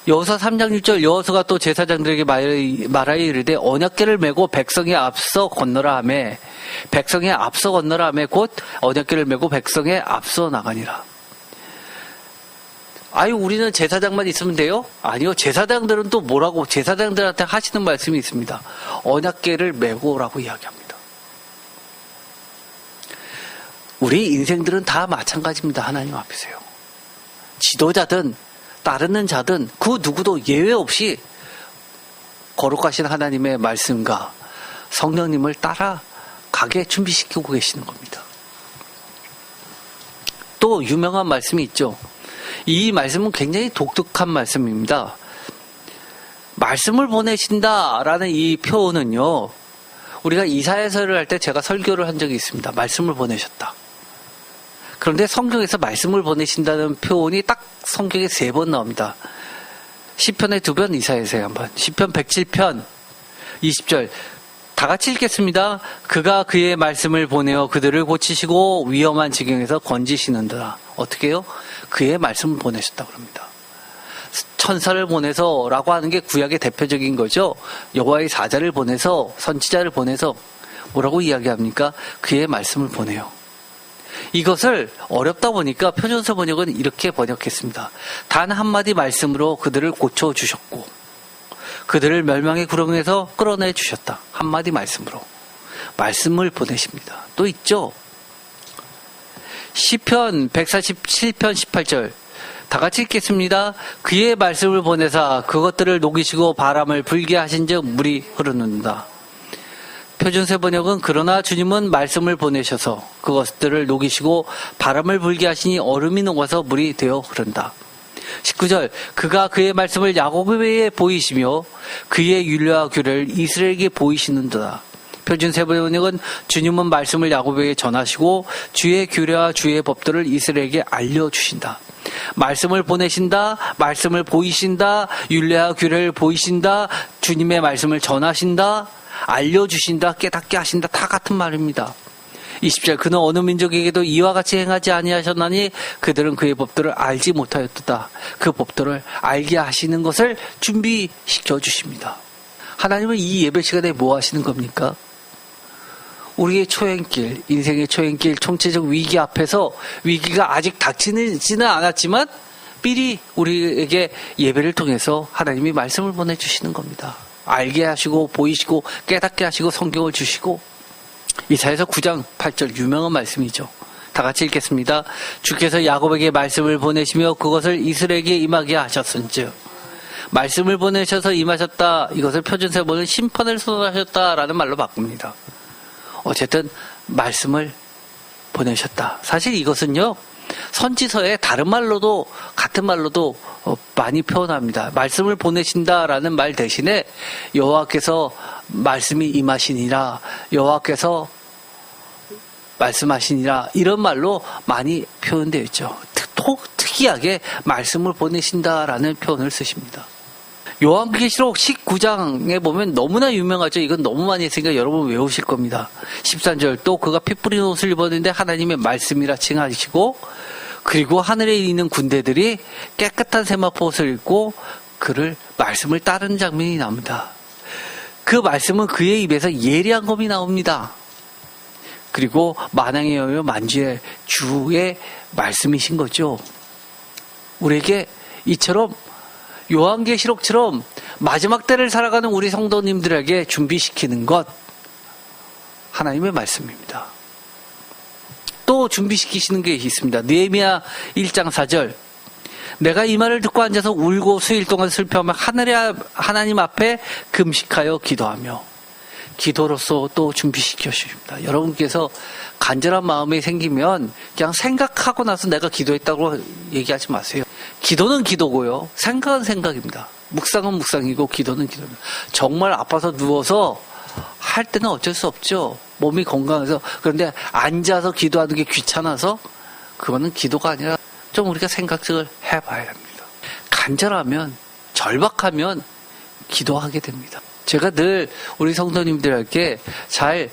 여호수아 3장 6절 여호수아가 또 제사장들에게 말하여 이르되 언약궤를 메고 백성에 앞서 건너라 하며 백성에 앞서 건너라 하며 곧 언약궤를 메고 백성에 앞서 나가니라. 우리는 제사장만 있으면 돼요? 아니요. 제사장들은 또 뭐라고 제사장들한테 하시는 말씀이 있습니다. 언약궤를 메고라고 이야기합니다. 우리 인생들은 다 마찬가지입니다. 하나님 앞에서요. 지도자든 따르는 자든 그 누구도 예외 없이 거룩하신 하나님의 말씀과 성령님을 따라가게 준비시키고 계시는 겁니다. 또 유명한 말씀이 있죠. 이 말씀은 굉장히 독특한 말씀입니다. 말씀을 보내신다라는 이 표현은요, 우리가 이사야서를 할 때 제가 설교를 한 적이 있습니다. 말씀을 보내셨다. 그런데 성경에서 말씀을 보내신다는 표현이 딱 성경에 3번 나옵니다. 시편에 2번, 이사야서에 1번. 시편 107편 20절 다 같이 읽겠습니다. 그가 그의 말씀을 보내어 그들을 고치시고 위험한 지경에서 건지시는도다. 어떻게 해요? 그의 말씀을 보내셨다고 합니다. 천사를 보내서 라고 하는 게 구약의 대표적인 거죠. 여호와의 사자를 보내서, 선지자를 보내서 뭐라고 이야기합니까? 그의 말씀을 보내요. 이것을 어렵다 보니까 표준서 번역은 이렇게 번역했습니다. 단 한마디 말씀으로 그들을 고쳐주셨고 그들을 멸망의 구렁에서 끌어내 주셨다. 한마디 말씀으로. 말씀을 보내십니다. 또 있죠. 시편 147편 18절 다 같이 읽겠습니다. 그의 말씀을 보내사 그것들을 녹이시고 바람을 불게 하신즉 물이 흐르는다. 표준세 번역은 그러나 주님은 말씀을 보내셔서 그것들을 녹이시고 바람을 불게 하시니 얼음이 녹아서 물이 되어 흐른다. 19절 그가 그의 말씀을 야곱에게 보이시며 그의 율례와 규례를 이스라엘에게 보이시는도다. 표준세 번역은 주님은 말씀을 야곱에게 전하시고 주의 규례와 주의 법들을 이스라엘에게 알려주신다. 말씀을 보내신다, 말씀을 보이신다, 율례와 규례를 보이신다, 주님의 말씀을 전하신다, 알려주신다, 깨닫게 하신다, 다 같은 말입니다. 20절 그는 어느 민족에게도 이와 같이 행하지 아니하셨나니 그들은 그의 법들을 알지 못하였도다. 그 법들을 알게 하시는 것을 준비시켜 주십니다. 하나님은 이 예배 시간에 뭐 하시는 겁니까? 우리의 초행길, 인생의 초행길, 총체적 위기 앞에서 위기가 아직 닥치지는 않았지만 미리 우리에게 예배를 통해서 하나님이 말씀을 보내주시는 겁니다. 알게 하시고 보이시고 깨닫게 하시고 성경을 주시고. 이사야서 9장 8절 유명한 말씀이죠. 다 같이 읽겠습니다. 주께서 야곱에게 말씀을 보내시며 그것을 이스라엘에게 임하게 하셨은즉. 말씀을 보내셔서 임하셨다. 이것을 표준세 번역은 심판을 선언하셨다라는 말로 바꿉니다. 어쨌든 말씀을 보내셨다. 사실 이것은요. 선지서의 다른 말로도 같은 말로도 많이 표현합니다. 말씀을 보내신다라는 말 대신에 여호와께서 말씀이 임하시니라, 여호와께서 말씀하시니라 이런 말로 많이 표현되어 있죠. 특이하게 말씀을 보내신다라는 표현을 쓰십니다. 요한계시록 19장에 보면 너무나 유명하죠. 이건 너무 많이 했으니까 여러분 외우실 겁니다. 13절 또 그가 피 뿌린 옷을 입었는데 하나님의 말씀이라 칭하시고 그리고 하늘에 있는 군대들이 깨끗한 세마포 옷을 입고 그를 말씀을 따르는 장면이 나옵니다. 그 말씀은 그의 입에서 예리한 검이 나옵니다. 그리고 만왕의 여여 만주의 주의 말씀이신 거죠. 우리에게 이처럼 요한계시록처럼 마지막 때를 살아가는 우리 성도님들에게 준비시키는 것 하나님의 말씀입니다. 또 준비시키시는 게 있습니다. 느헤미야 1장 4절 내가 이 말을 듣고 앉아서 울고 수일 동안 슬퍼하며 하나님 앞에 금식하여 기도하며 기도로서 또 준비시켜 주십니다. 여러분께서 간절한 마음이 생기면 그냥 생각하고 나서 내가 기도했다고 얘기하지 마세요. 기도는 기도고요. 생각은 생각입니다. 묵상은 묵상이고 기도는 기도입니다. 정말 아파서 누워서 할 때는 어쩔 수 없죠. 몸이 건강해서. 그런데 앉아서 기도하는 게 귀찮아서 그거는 기도가 아니라 좀 우리가 생각을 해봐야 합니다. 간절하면 절박하면 기도하게 됩니다. 제가 늘 우리 성도님들에게 잘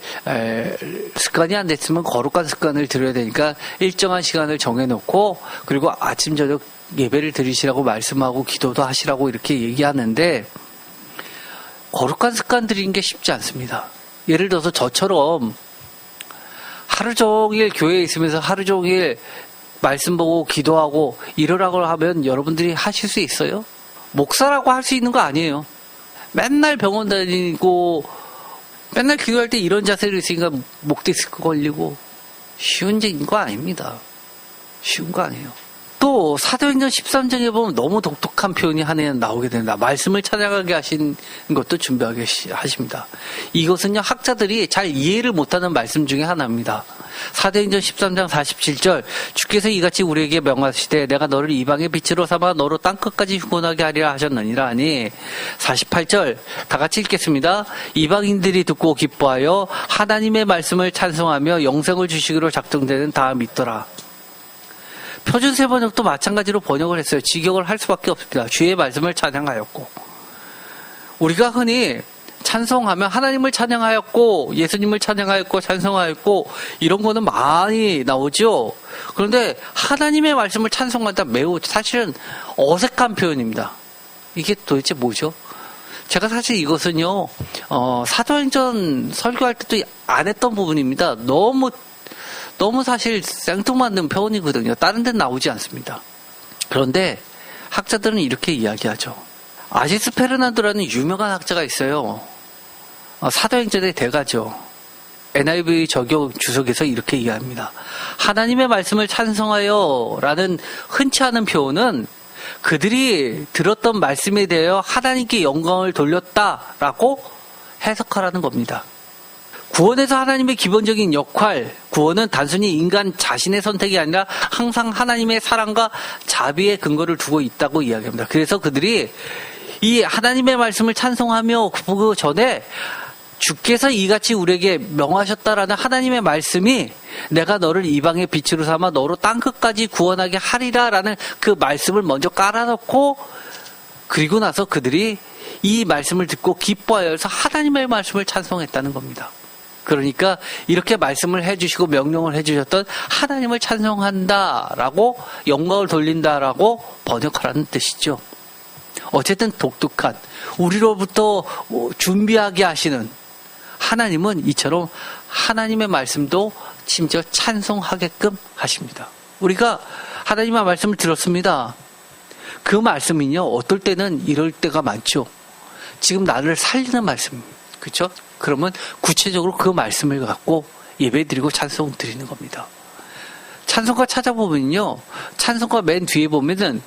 습관이 안 됐으면 거룩한 습관을 들여야 되니까 일정한 시간을 정해놓고 그리고 아침 저녁 예배를 드리시라고 말씀하고 기도도 하시라고 이렇게 얘기하는데 거룩한 습관 들이는 게 쉽지 않습니다. 예를 들어서 저처럼 하루 종일 교회에 있으면서 하루 종일 말씀 보고 기도하고 이러라고 하면 여러분들이 하실 수 있어요? 목사라고 할 수 있는 거 아니에요. 맨날 병원 다니고 맨날 기도할 때 이런 자세를 있으니까 목 디스크 걸리고 쉬운 거 아닙니다. 쉬운 거 아니에요. 또 사도행전 13장에 보면 너무 독특한 표현이 하나 나오게 됩니다. 말씀을 찬양하게 하신 것도 준비하게 하십니다. 이것은요 학자들이 잘 이해를 못하는 말씀 중에 하나입니다. 사도행전 13장 47절 주께서 이같이 우리에게 명하시되 내가 너를 이방의 빛으로 삼아 너로 땅끝까지 휴원하게 하리라 하셨느니라 하니 48절 다 같이 읽겠습니다. 이방인들이 듣고 기뻐하여 하나님의 말씀을 찬송하며 영생을 주시기로 작정되는 다 믿더라. 표준세 번역도 마찬가지로 번역을 했어요. 직역을 할 수밖에 없습니다. 주의 말씀을 찬양하였고 우리가 흔히 찬송하면 하나님을 찬양하였고 예수님을 찬양하였고 찬송하였고 이런 거는 많이 나오죠. 그런데 하나님의 말씀을 찬송한다 매우 사실은 어색한 표현입니다. 이게 도대체 뭐죠? 제가 사실 이것은요 사도행전 설교할 때도 안 했던 부분입니다. 너무 사실 생뚱맞는 표현이거든요. 다른 데는 나오지 않습니다. 그런데 학자들은 이렇게 이야기하죠. 아시스 페르난도라는 유명한 학자가 있어요. 사도행전의 대가죠. NIV 적용 주석에서 이렇게 이야기합니다. 하나님의 말씀을 찬송하여 라는 흔치 않은 표현은 그들이 들었던 말씀에 대하여 하나님께 영광을 돌렸다라고 해석하라는 겁니다. 구원에서 하나님의 기본적인 역할, 구원은 단순히 인간 자신의 선택이 아니라 항상 하나님의 사랑과 자비의 근거를 두고 있다고 이야기합니다. 그래서 그들이 이 하나님의 말씀을 찬송하며 그 전에 주께서 이같이 우리에게 명하셨다라는 하나님의 말씀이 내가 너를 이방의 빛으로 삼아 너로 땅끝까지 구원하게 하리라라는 그 말씀을 먼저 깔아놓고, 그리고 나서 그들이 이 말씀을 듣고 기뻐하여서 하나님의 말씀을 찬송했다는 겁니다. 그러니까 이렇게 말씀을 해주시고 명령을 해주셨던 하나님을 찬송한다라고, 영광을 돌린다라고 번역하라는 뜻이죠. 어쨌든 독특한, 우리로부터 준비하게 하시는 하나님은 이처럼 하나님의 말씀도 심지어 찬송하게끔 하십니다. 우리가 하나님의 말씀을 들었습니다. 그 말씀은요, 어떨 때는 이럴 때가 많죠. 지금 나를 살리는 말씀, 그렇죠? 그러면 구체적으로 그 말씀을 갖고 예배드리고 찬송 드리는 겁니다. 찬송가 찾아보면요, 찬송가 맨 뒤에 보면은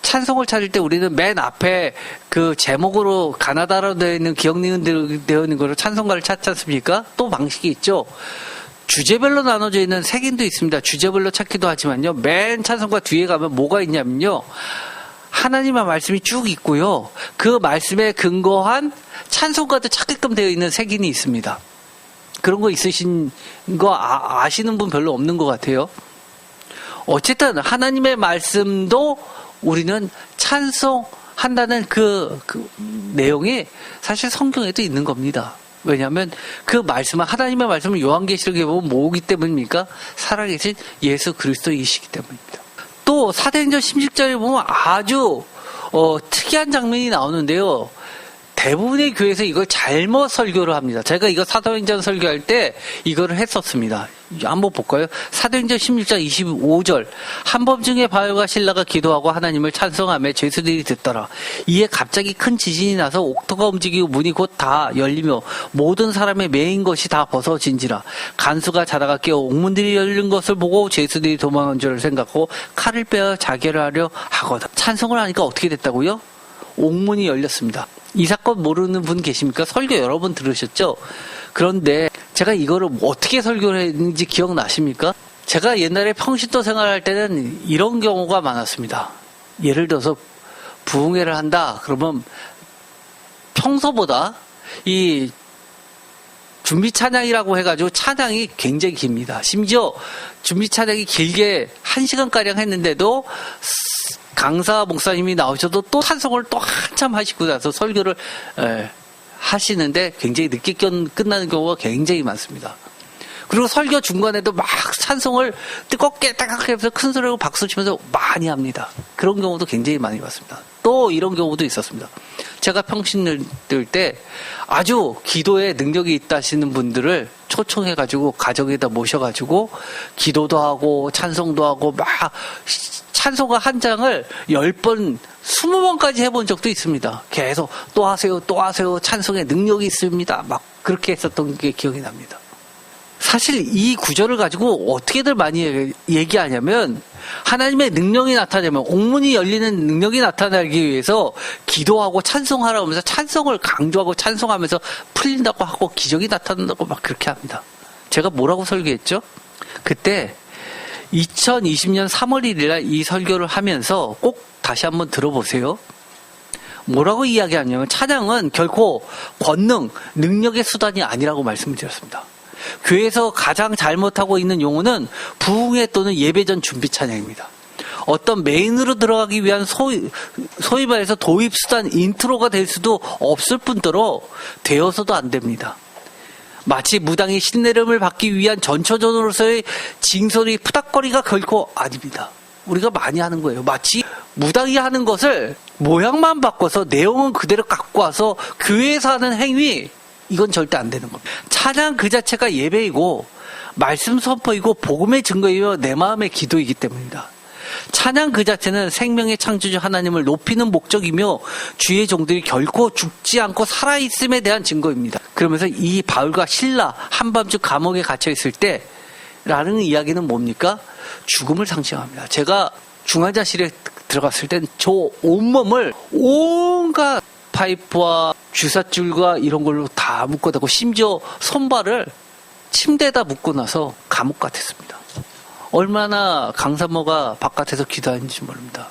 찬송을 찾을 때 우리는 맨 앞에 그 제목으로 가나다로 되어 있는 기억 니은 되어 있는 거로 찬송가를 찾지 않습니까? 또 방식이 있죠. 주제별로 나눠져 있는 색인도 있습니다. 주제별로 찾기도 하지만요, 맨 찬송가 뒤에 가면 뭐가 있냐면요, 하나님의 말씀이 쭉 있고요, 그 말씀에 근거한 찬송가도 찾게끔 되어 있는 색인이 있습니다. 그런 거 있으신 거 아시는 분 별로 없는 것 같아요. 어쨌든 하나님의 말씀도 우리는 찬송한다는 그 내용이 사실 성경에도 있는 겁니다. 왜냐하면 그 말씀은, 하나님의 말씀을 요한계시록에 보면 뭐기 때문입니까? 살아계신 예수 그리스도이시기 때문입니다. 또 사도행전 16절에 보면 아주 특이한 장면이 나오는데요, 대부분의 교회에서 이걸 잘못 설교를 합니다. 제가 이거 사도행전 설교할 때 이거를 했었습니다. 한번 볼까요? 사도행전 16장 25절. 한밤중에 바울과 실라가 기도하고 하나님을 찬송하며 죄수들이 듣더라. 이에 갑자기 큰 지진이 나서 옥토가 움직이고 문이 곧 다 열리며 모든 사람의 매인 것이 다 벗어진지라. 간수가 자다가 깨어 옥문들이 열린 것을 보고 죄수들이 도망한 줄을 생각하고 칼을 빼어 자결하려 하거든. 찬송을 하니까 어떻게 됐다고요? 옥문이 열렸습니다. 이 사건 모르는 분 계십니까? 설교 여러 번 들으셨죠? 그런데 제가 이거를 어떻게 설교를 했는지 기억나십니까? 제가 옛날에 평신도 생활할 때는 이런 경우가 많았습니다. 예를 들어서 부흥회를 한다 그러면 평소보다 이 준비 찬양이라고 해가지고 찬양이 굉장히 깁니다. 심지어 준비 찬양이 길게 1시간가량 했는데도 강사 목사님이 나오셔도 또 찬송을 또 한참 하시고 나서 설교를 하시는데 굉장히 늦게 끝나는 경우가 굉장히 많습니다. 그리고 설교 중간에도 막 찬송을 뜨겁게 해서 큰 소리로 박수 치면서 많이 합니다. 그런 경우도 굉장히 많이 봤습니다. 또 이런 경우도 있었습니다. 제가 평신을 들 때 아주 기도에 능력이 있다 하시는 분들을 초청해가지고 가정에다 모셔가지고 기도도 하고 찬송도 하고 막 찬송가 한 장을 10번, 20번까지 해본 적도 있습니다. 계속 또 하세요, 또 하세요. 찬송에 능력이 있습니다. 막 그렇게 했었던 게 기억이 납니다. 사실 이 구절을 가지고 어떻게들 많이 얘기하냐면, 하나님의 능력이 나타나면, 옥문이 열리는 능력이 나타나기 위해서 기도하고 찬송하라고 하면서 찬송을 강조하고 찬송하면서 풀린다고 하고 기적이 나타난다고 막 그렇게 합니다. 제가 뭐라고 설교했죠? 그때 2020년 3월 1일날 이 설교를 하면서 꼭 다시 한번 들어보세요. 뭐라고 이야기하냐면, 찬양은 결코 권능, 능력의 수단이 아니라고 말씀을 드렸습니다. 교회에서 가장 잘못하고 있는 용어는 부흥회 또는 예배전 준비 찬양입니다. 어떤 메인으로 들어가기 위한 소위 말해서 도입 수단, 인트로가 될 수도 없을 뿐더러 되어서도 안 됩니다. 마치 무당이 신내림을 받기 위한 전초전으로서의 징소리, 푸닥거리가 결코 아닙니다. 우리가 많이 하는 거예요. 마치 무당이 하는 것을 모양만 바꿔서 내용은 그대로 갖고 와서 교회에서 하는 행위, 이건 절대 안 되는 겁니다. 찬양 그 자체가 예배이고 말씀 선포이고 복음의 증거이며 내 마음의 기도이기 때문입니다. 찬양 그 자체는 생명의 창조주 하나님을 높이는 목적이며 주의 종들이 결코 죽지 않고 살아있음에 대한 증거입니다. 그러면서 이 바울과 실라 한밤중 감옥에 갇혀있을 때 라는 이야기는 뭡니까? 죽음을 상징합니다. 제가 중환자실에 들어갔을 땐 저 온몸을 온갖 파이프와 주사줄과 이런 걸로 다 묶어대고 심지어 손발을 침대에다 묻고 나서 감옥 같았습니다. 얼마나 강산모가 바깥에서 기도하는지 모릅니다.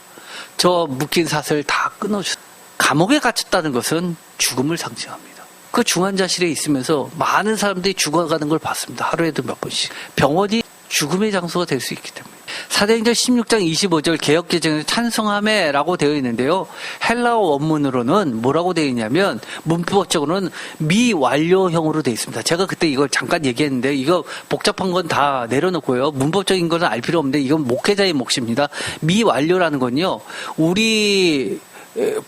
저 묶인 사슬 다 끊어주고. 감옥에 갇혔다는 것은 죽음을 상징합니다. 그 중환자실에 있으면서 많은 사람들이 죽어가는 걸 봤습니다. 하루에도 몇 번씩. 병원이 죽음의 장소가 될 수 있기 때문에. 사도행전 16장 25절 개역개정에서 찬송하매라고 되어 있는데요. 헬라어 원문으로는 뭐라고 되어 있냐면 문법적으로는 미완료형으로 되어 있습니다. 제가 그때 이걸 잠깐 얘기했는데 이거 복잡한 건 다 내려놓고요. 문법적인 거는 알 필요 없는데 이건 목회자의 몫입니다. 미완료라는 건요. 우리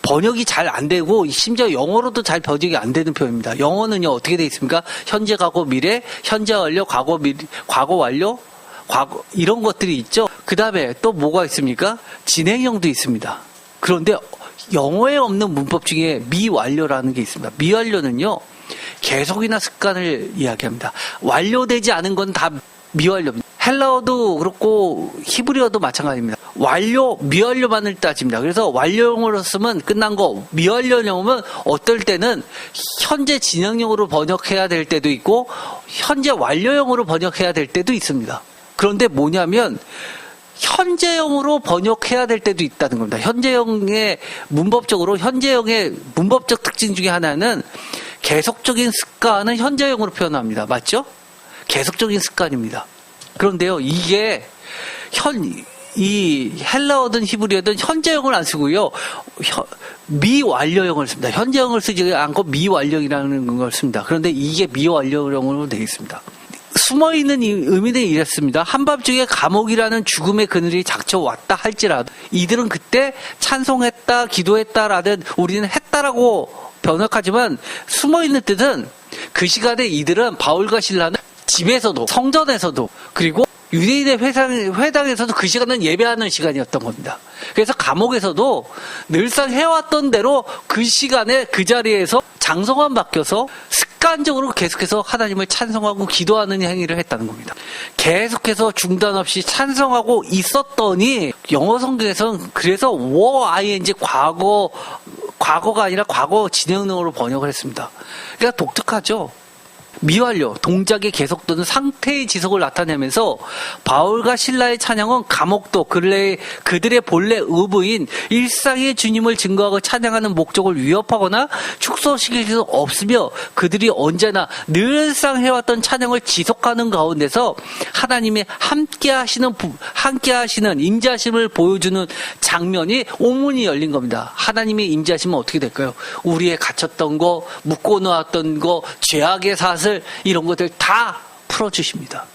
번역이 잘 안 되고 심지어 영어로도 잘 번역이 안 되는 표현입니다. 영어는요 어떻게 되어 있습니까? 현재, 과거, 미래, 현재 완료, 과거, 과거 완료, 과거 이런 것들이 있죠. 그 다음에 또 뭐가 있습니까? 진행형도 있습니다. 그런데 영어에 없는 문법 중에 미완료라는 게 있습니다. 미완료는요 계속이나 습관을 이야기합니다. 완료되지 않은 건 다 미완료입니다. 헬라어도 그렇고 히브리어도 마찬가지입니다. 완료, 미완료만을 따집니다. 그래서 완료형으로 쓰면 끝난 거, 미완료형은 어떨 때는 현재 진행형으로 번역해야 될 때도 있고 현재 완료형으로 번역해야 될 때도 있습니다. 그런데 뭐냐면 현재형으로 번역해야 될 때도 있다는 겁니다. 현재형의 현재형의 문법적 특징 중에 하나는 계속적인 습관은 현재형으로 표현합니다. 맞죠? 계속적인 습관입니다. 그런데요, 이게 이 헬라어든 히브리어든 현재형을 안 쓰고요, 미완료형을 씁니다. 현재형을 쓰지 않고 미완료이라는 걸 씁니다. 그런데 이게 미완료형으로 되어 있습니다. 숨어있는 의미는 이랬습니다. 한밤중에 감옥이라는 죽음의 그늘이 닥쳐왔다 할지라도 이들은 그때 찬송했다, 기도했다라든 우리는 했다라고 번역하지만 숨어있는 뜻은 그 시간에 이들은 바울과 실라는 집에서도 성전에서도 그리고 유대인의 회당에서도 그 시간은 예배하는 시간이었던 겁니다. 그래서 감옥에서도 늘상 해왔던 대로 그 시간에 그 자리에서 장소만 바뀌어서 습관적으로 계속해서 하나님을 찬송하고 기도하는 행위를 했다는 겁니다. 계속해서 중단 없이 찬송하고 있었더니 영어 성경에서는 그래서 ing 과거가 아니라 과거 진행형으로 번역을 했습니다. 그러니까 독특하죠. 미완료, 동작의 계속되는 상태의 지속을 나타내면서 바울과 실라의 찬양은 감옥도 그들의 본래 의부인 일상의 주님을 증거하고 찬양하는 목적을 위협하거나 축소시킬 수 없으며 그들이 언제나 늘상 해왔던 찬양을 지속하는 가운데서 하나님의 함께하시는 임재하심을 보여주는 장면이 오문이 열린 겁니다. 하나님의 임재하심은 어떻게 될까요? 우리의 갇혔던 거, 묶어놓았던 거, 죄악의 사슬 이런 것들 다 풀어주십니다.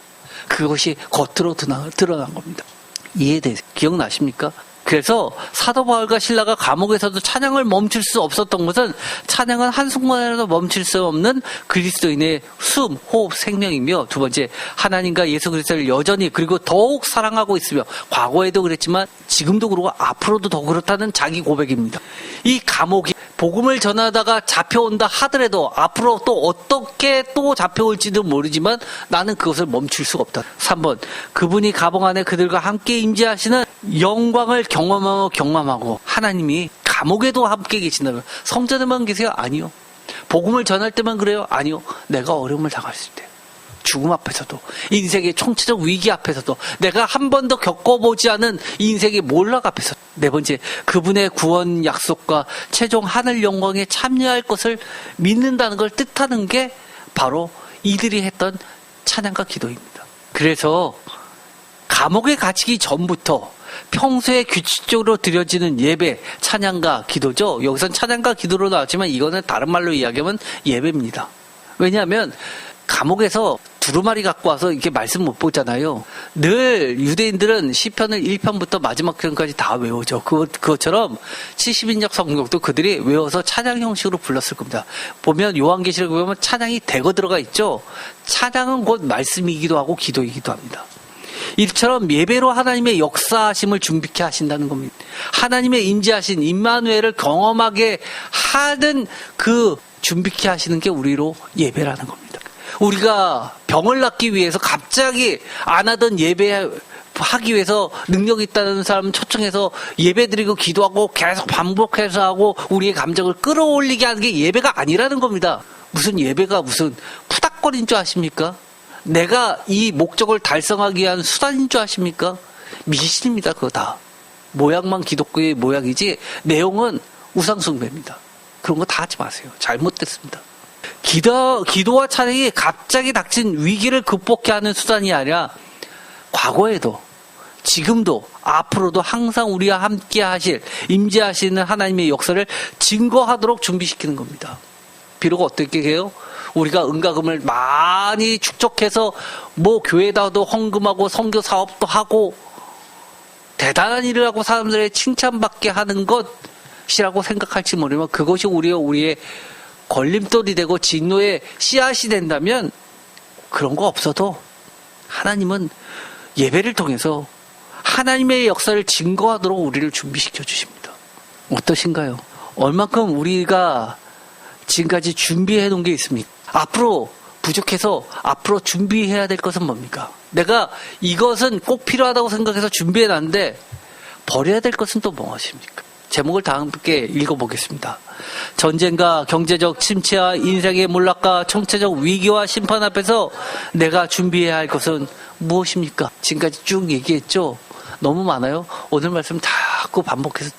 그것이 겉으로 드러난 겁니다. 이해되세요? 기억나십니까? 그래서 사도 바울과 실라가 감옥에서도 찬양을 멈출 수 없었던 것은 찬양은 한순간에라도 멈출 수 없는 그리스도인의 숨, 호흡, 생명이며 두 번째 하나님과 예수 그리스도를 여전히 그리고 더욱 사랑하고 있으며 과거에도 그랬지만 지금도 그러고 앞으로도 더 그렇다는 자기 고백입니다. 이 감옥이 복음을 전하다가 잡혀온다 하더라도 앞으로 또 어떻게 또 잡혀올지도 모르지만 나는 그것을 멈출 수가 없다. 3번 그분이 감옥 안에 그들과 함께 임재하시는 영광을 경험하고 하나님이 감옥에도 함께 계신다면 성전에만 계세요? 아니요. 복음을 전할 때만 그래요? 아니요. 내가 어려움을 당했을 때 죽음 앞에서도 인생의 총체적 위기 앞에서도 내가 한 번도 겪어보지 않은 인생의 몰락 앞에서 네 번째 그분의 구원 약속과 최종 하늘 영광에 참여할 것을 믿는다는 걸 뜻하는 게 바로 이들이 했던 찬양과 기도입니다. 그래서 감옥에 갇히기 전부터 평소에 규칙적으로 드려지는 예배, 찬양과 기도죠. 여기선 찬양과 기도로 나왔지만 이거는 다른 말로 이야기하면 예배입니다. 왜냐하면 감옥에서 두루마리 갖고 와서 이렇게 말씀 못 보잖아요. 늘 유대인들은 시편을 1편부터 마지막 편까지 다 외우죠. 그것처럼 70인역 성경도 그들이 외워서 찬양 형식으로 불렀을 겁니다. 보면 요한계시록 보면 찬양이 대거 들어가 있죠. 찬양은 곧 말씀이기도 하고 기도이기도 합니다. 이처럼 예배로 하나님의 역사하심을 준비케 하신다는 겁니다. 하나님의 임재하신 임마누엘을 경험하게 하는 그 준비케 하시는 게 우리로 예배라는 겁니다. 우리가 병을 낫기 위해서 갑자기 안 하던 예배 하기 위해서 능력 있다는 사람 초청해서 예배드리고 기도하고 계속 반복해서 하고 우리의 감정을 끌어올리게 하는 게 예배가 아니라는 겁니다. 무슨 예배가 무슨 푸닥거린 줄 아십니까? 내가 이 목적을 달성하기 위한 수단인 줄 아십니까? 미신입니다. 그거 다. 모양만 기독교의 모양이지 내용은 우상숭배입니다. 그런 거 다 하지 마세요. 잘못됐습니다. 기도와 찬양이 갑자기 닥친 위기를 극복해 하는 수단이 아니라 과거에도 지금도 앞으로도 항상 우리와 함께 하실 임재하시는 하나님의 역사를 증거하도록 준비시키는 겁니다. 비록 어떻게 해요? 우리가 은가금을 많이 축적해서 뭐 교회에다도 헌금하고 선교 사업도 하고 대단한 일을 하고 사람들의 칭찬받게 하는 것이라고 생각할지 모르지만 그것이 우리의 걸림돌이 되고 진노의 씨앗이 된다면 그런 거 없어도 하나님은 예배를 통해서 하나님의 역사를 증거하도록 우리를 준비시켜 주십니다. 어떠신가요? 얼만큼 우리가 지금까지 준비해 놓은 게 있습니까? 앞으로 부족해서 앞으로 준비해야 될 것은 뭡니까? 내가 이것은 꼭 필요하다고 생각해서 준비해 놨는데 버려야 될 것은 또 무엇입니까? 제목을 다 함께 읽어보겠습니다. 전쟁과 경제적 침체와 인생의 몰락과 총체적 위기와 심판 앞에서 내가 준비해야 할 것은 무엇입니까? 지금까지 쭉 얘기했죠? 너무 많아요? 오늘 말씀 자꾸 반복해서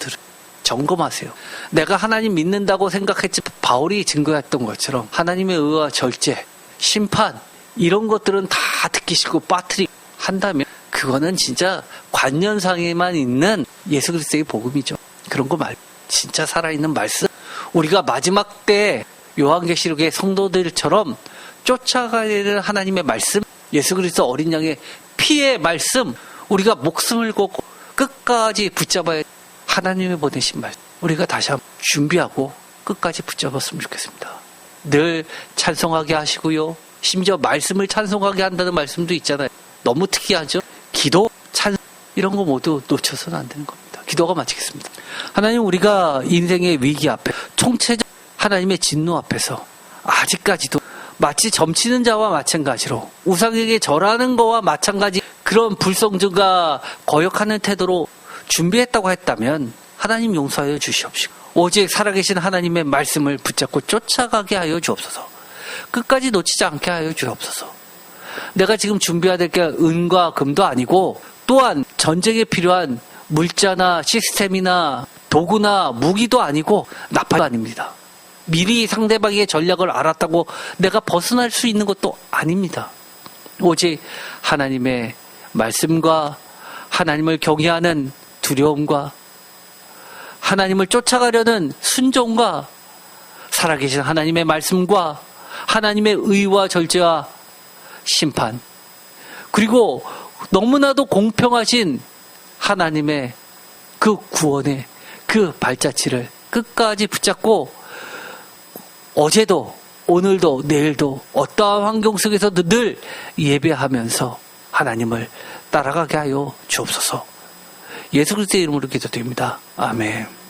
점검하세요. 내가 하나님 믿는다고 생각했지 바울이 증거했던 것처럼 하나님의 의와 절제, 심판 이런 것들은 다 듣기 싫고 빠뜨리 한다면 그거는 진짜 관념상에만 있는 예수 그리스도의 복음이죠. 그런 거 말고 진짜 살아있는 말씀 우리가 마지막 때 요한계시록의 성도들처럼 쫓아가야 되는 하나님의 말씀 예수 그리스도 어린 양의 피의 말씀 우리가 목숨을 걸고 끝까지 붙잡아야 하나님이 보내신 말씀 우리가 다시 한번 준비하고 끝까지 붙잡았으면 좋겠습니다. 늘 찬송하게 하시고요. 심지어 말씀을 찬송하게 한다는 말씀도 있잖아요. 너무 특이하죠? 기도, 찬송 이런 거 모두 놓쳐서는 안 되는 겁니다. 기도가 마치겠습니다. 하나님 우리가 인생의 위기 앞에 총체적 하나님의 진노 앞에서 아직까지도 마치 점치는 자와 마찬가지로 우상에게 절하는 거와 마찬가지 그런 불성증과 거역하는 태도로 준비했다고 했다면 하나님 용서하여 주시옵시고 오직 살아계신 하나님의 말씀을 붙잡고 쫓아가게 하여 주옵소서. 끝까지 놓치지 않게 하여 주옵소서. 내가 지금 준비해야 될 게 은과 금도 아니고 또한 전쟁에 필요한 물자나 시스템이나 도구나 무기도 아니고 나팔도 아닙니다. 미리 상대방의 전략을 알았다고 내가 벗어날 수 있는 것도 아닙니다. 오직 하나님의 말씀과 하나님을 경외하는 두려움과 하나님을 쫓아가려는 순종과 살아계신 하나님의 말씀과 하나님의 의와 절제와 심판 그리고 너무나도 공평하신 하나님의 그 구원의 그 발자취를 끝까지 붙잡고 어제도 오늘도 내일도 어떠한 환경 속에서도 늘 예배하면서 하나님을 따라가게 하여 주옵소서. 예수 그리스도의 이름으로 기도드립니다. 아멘.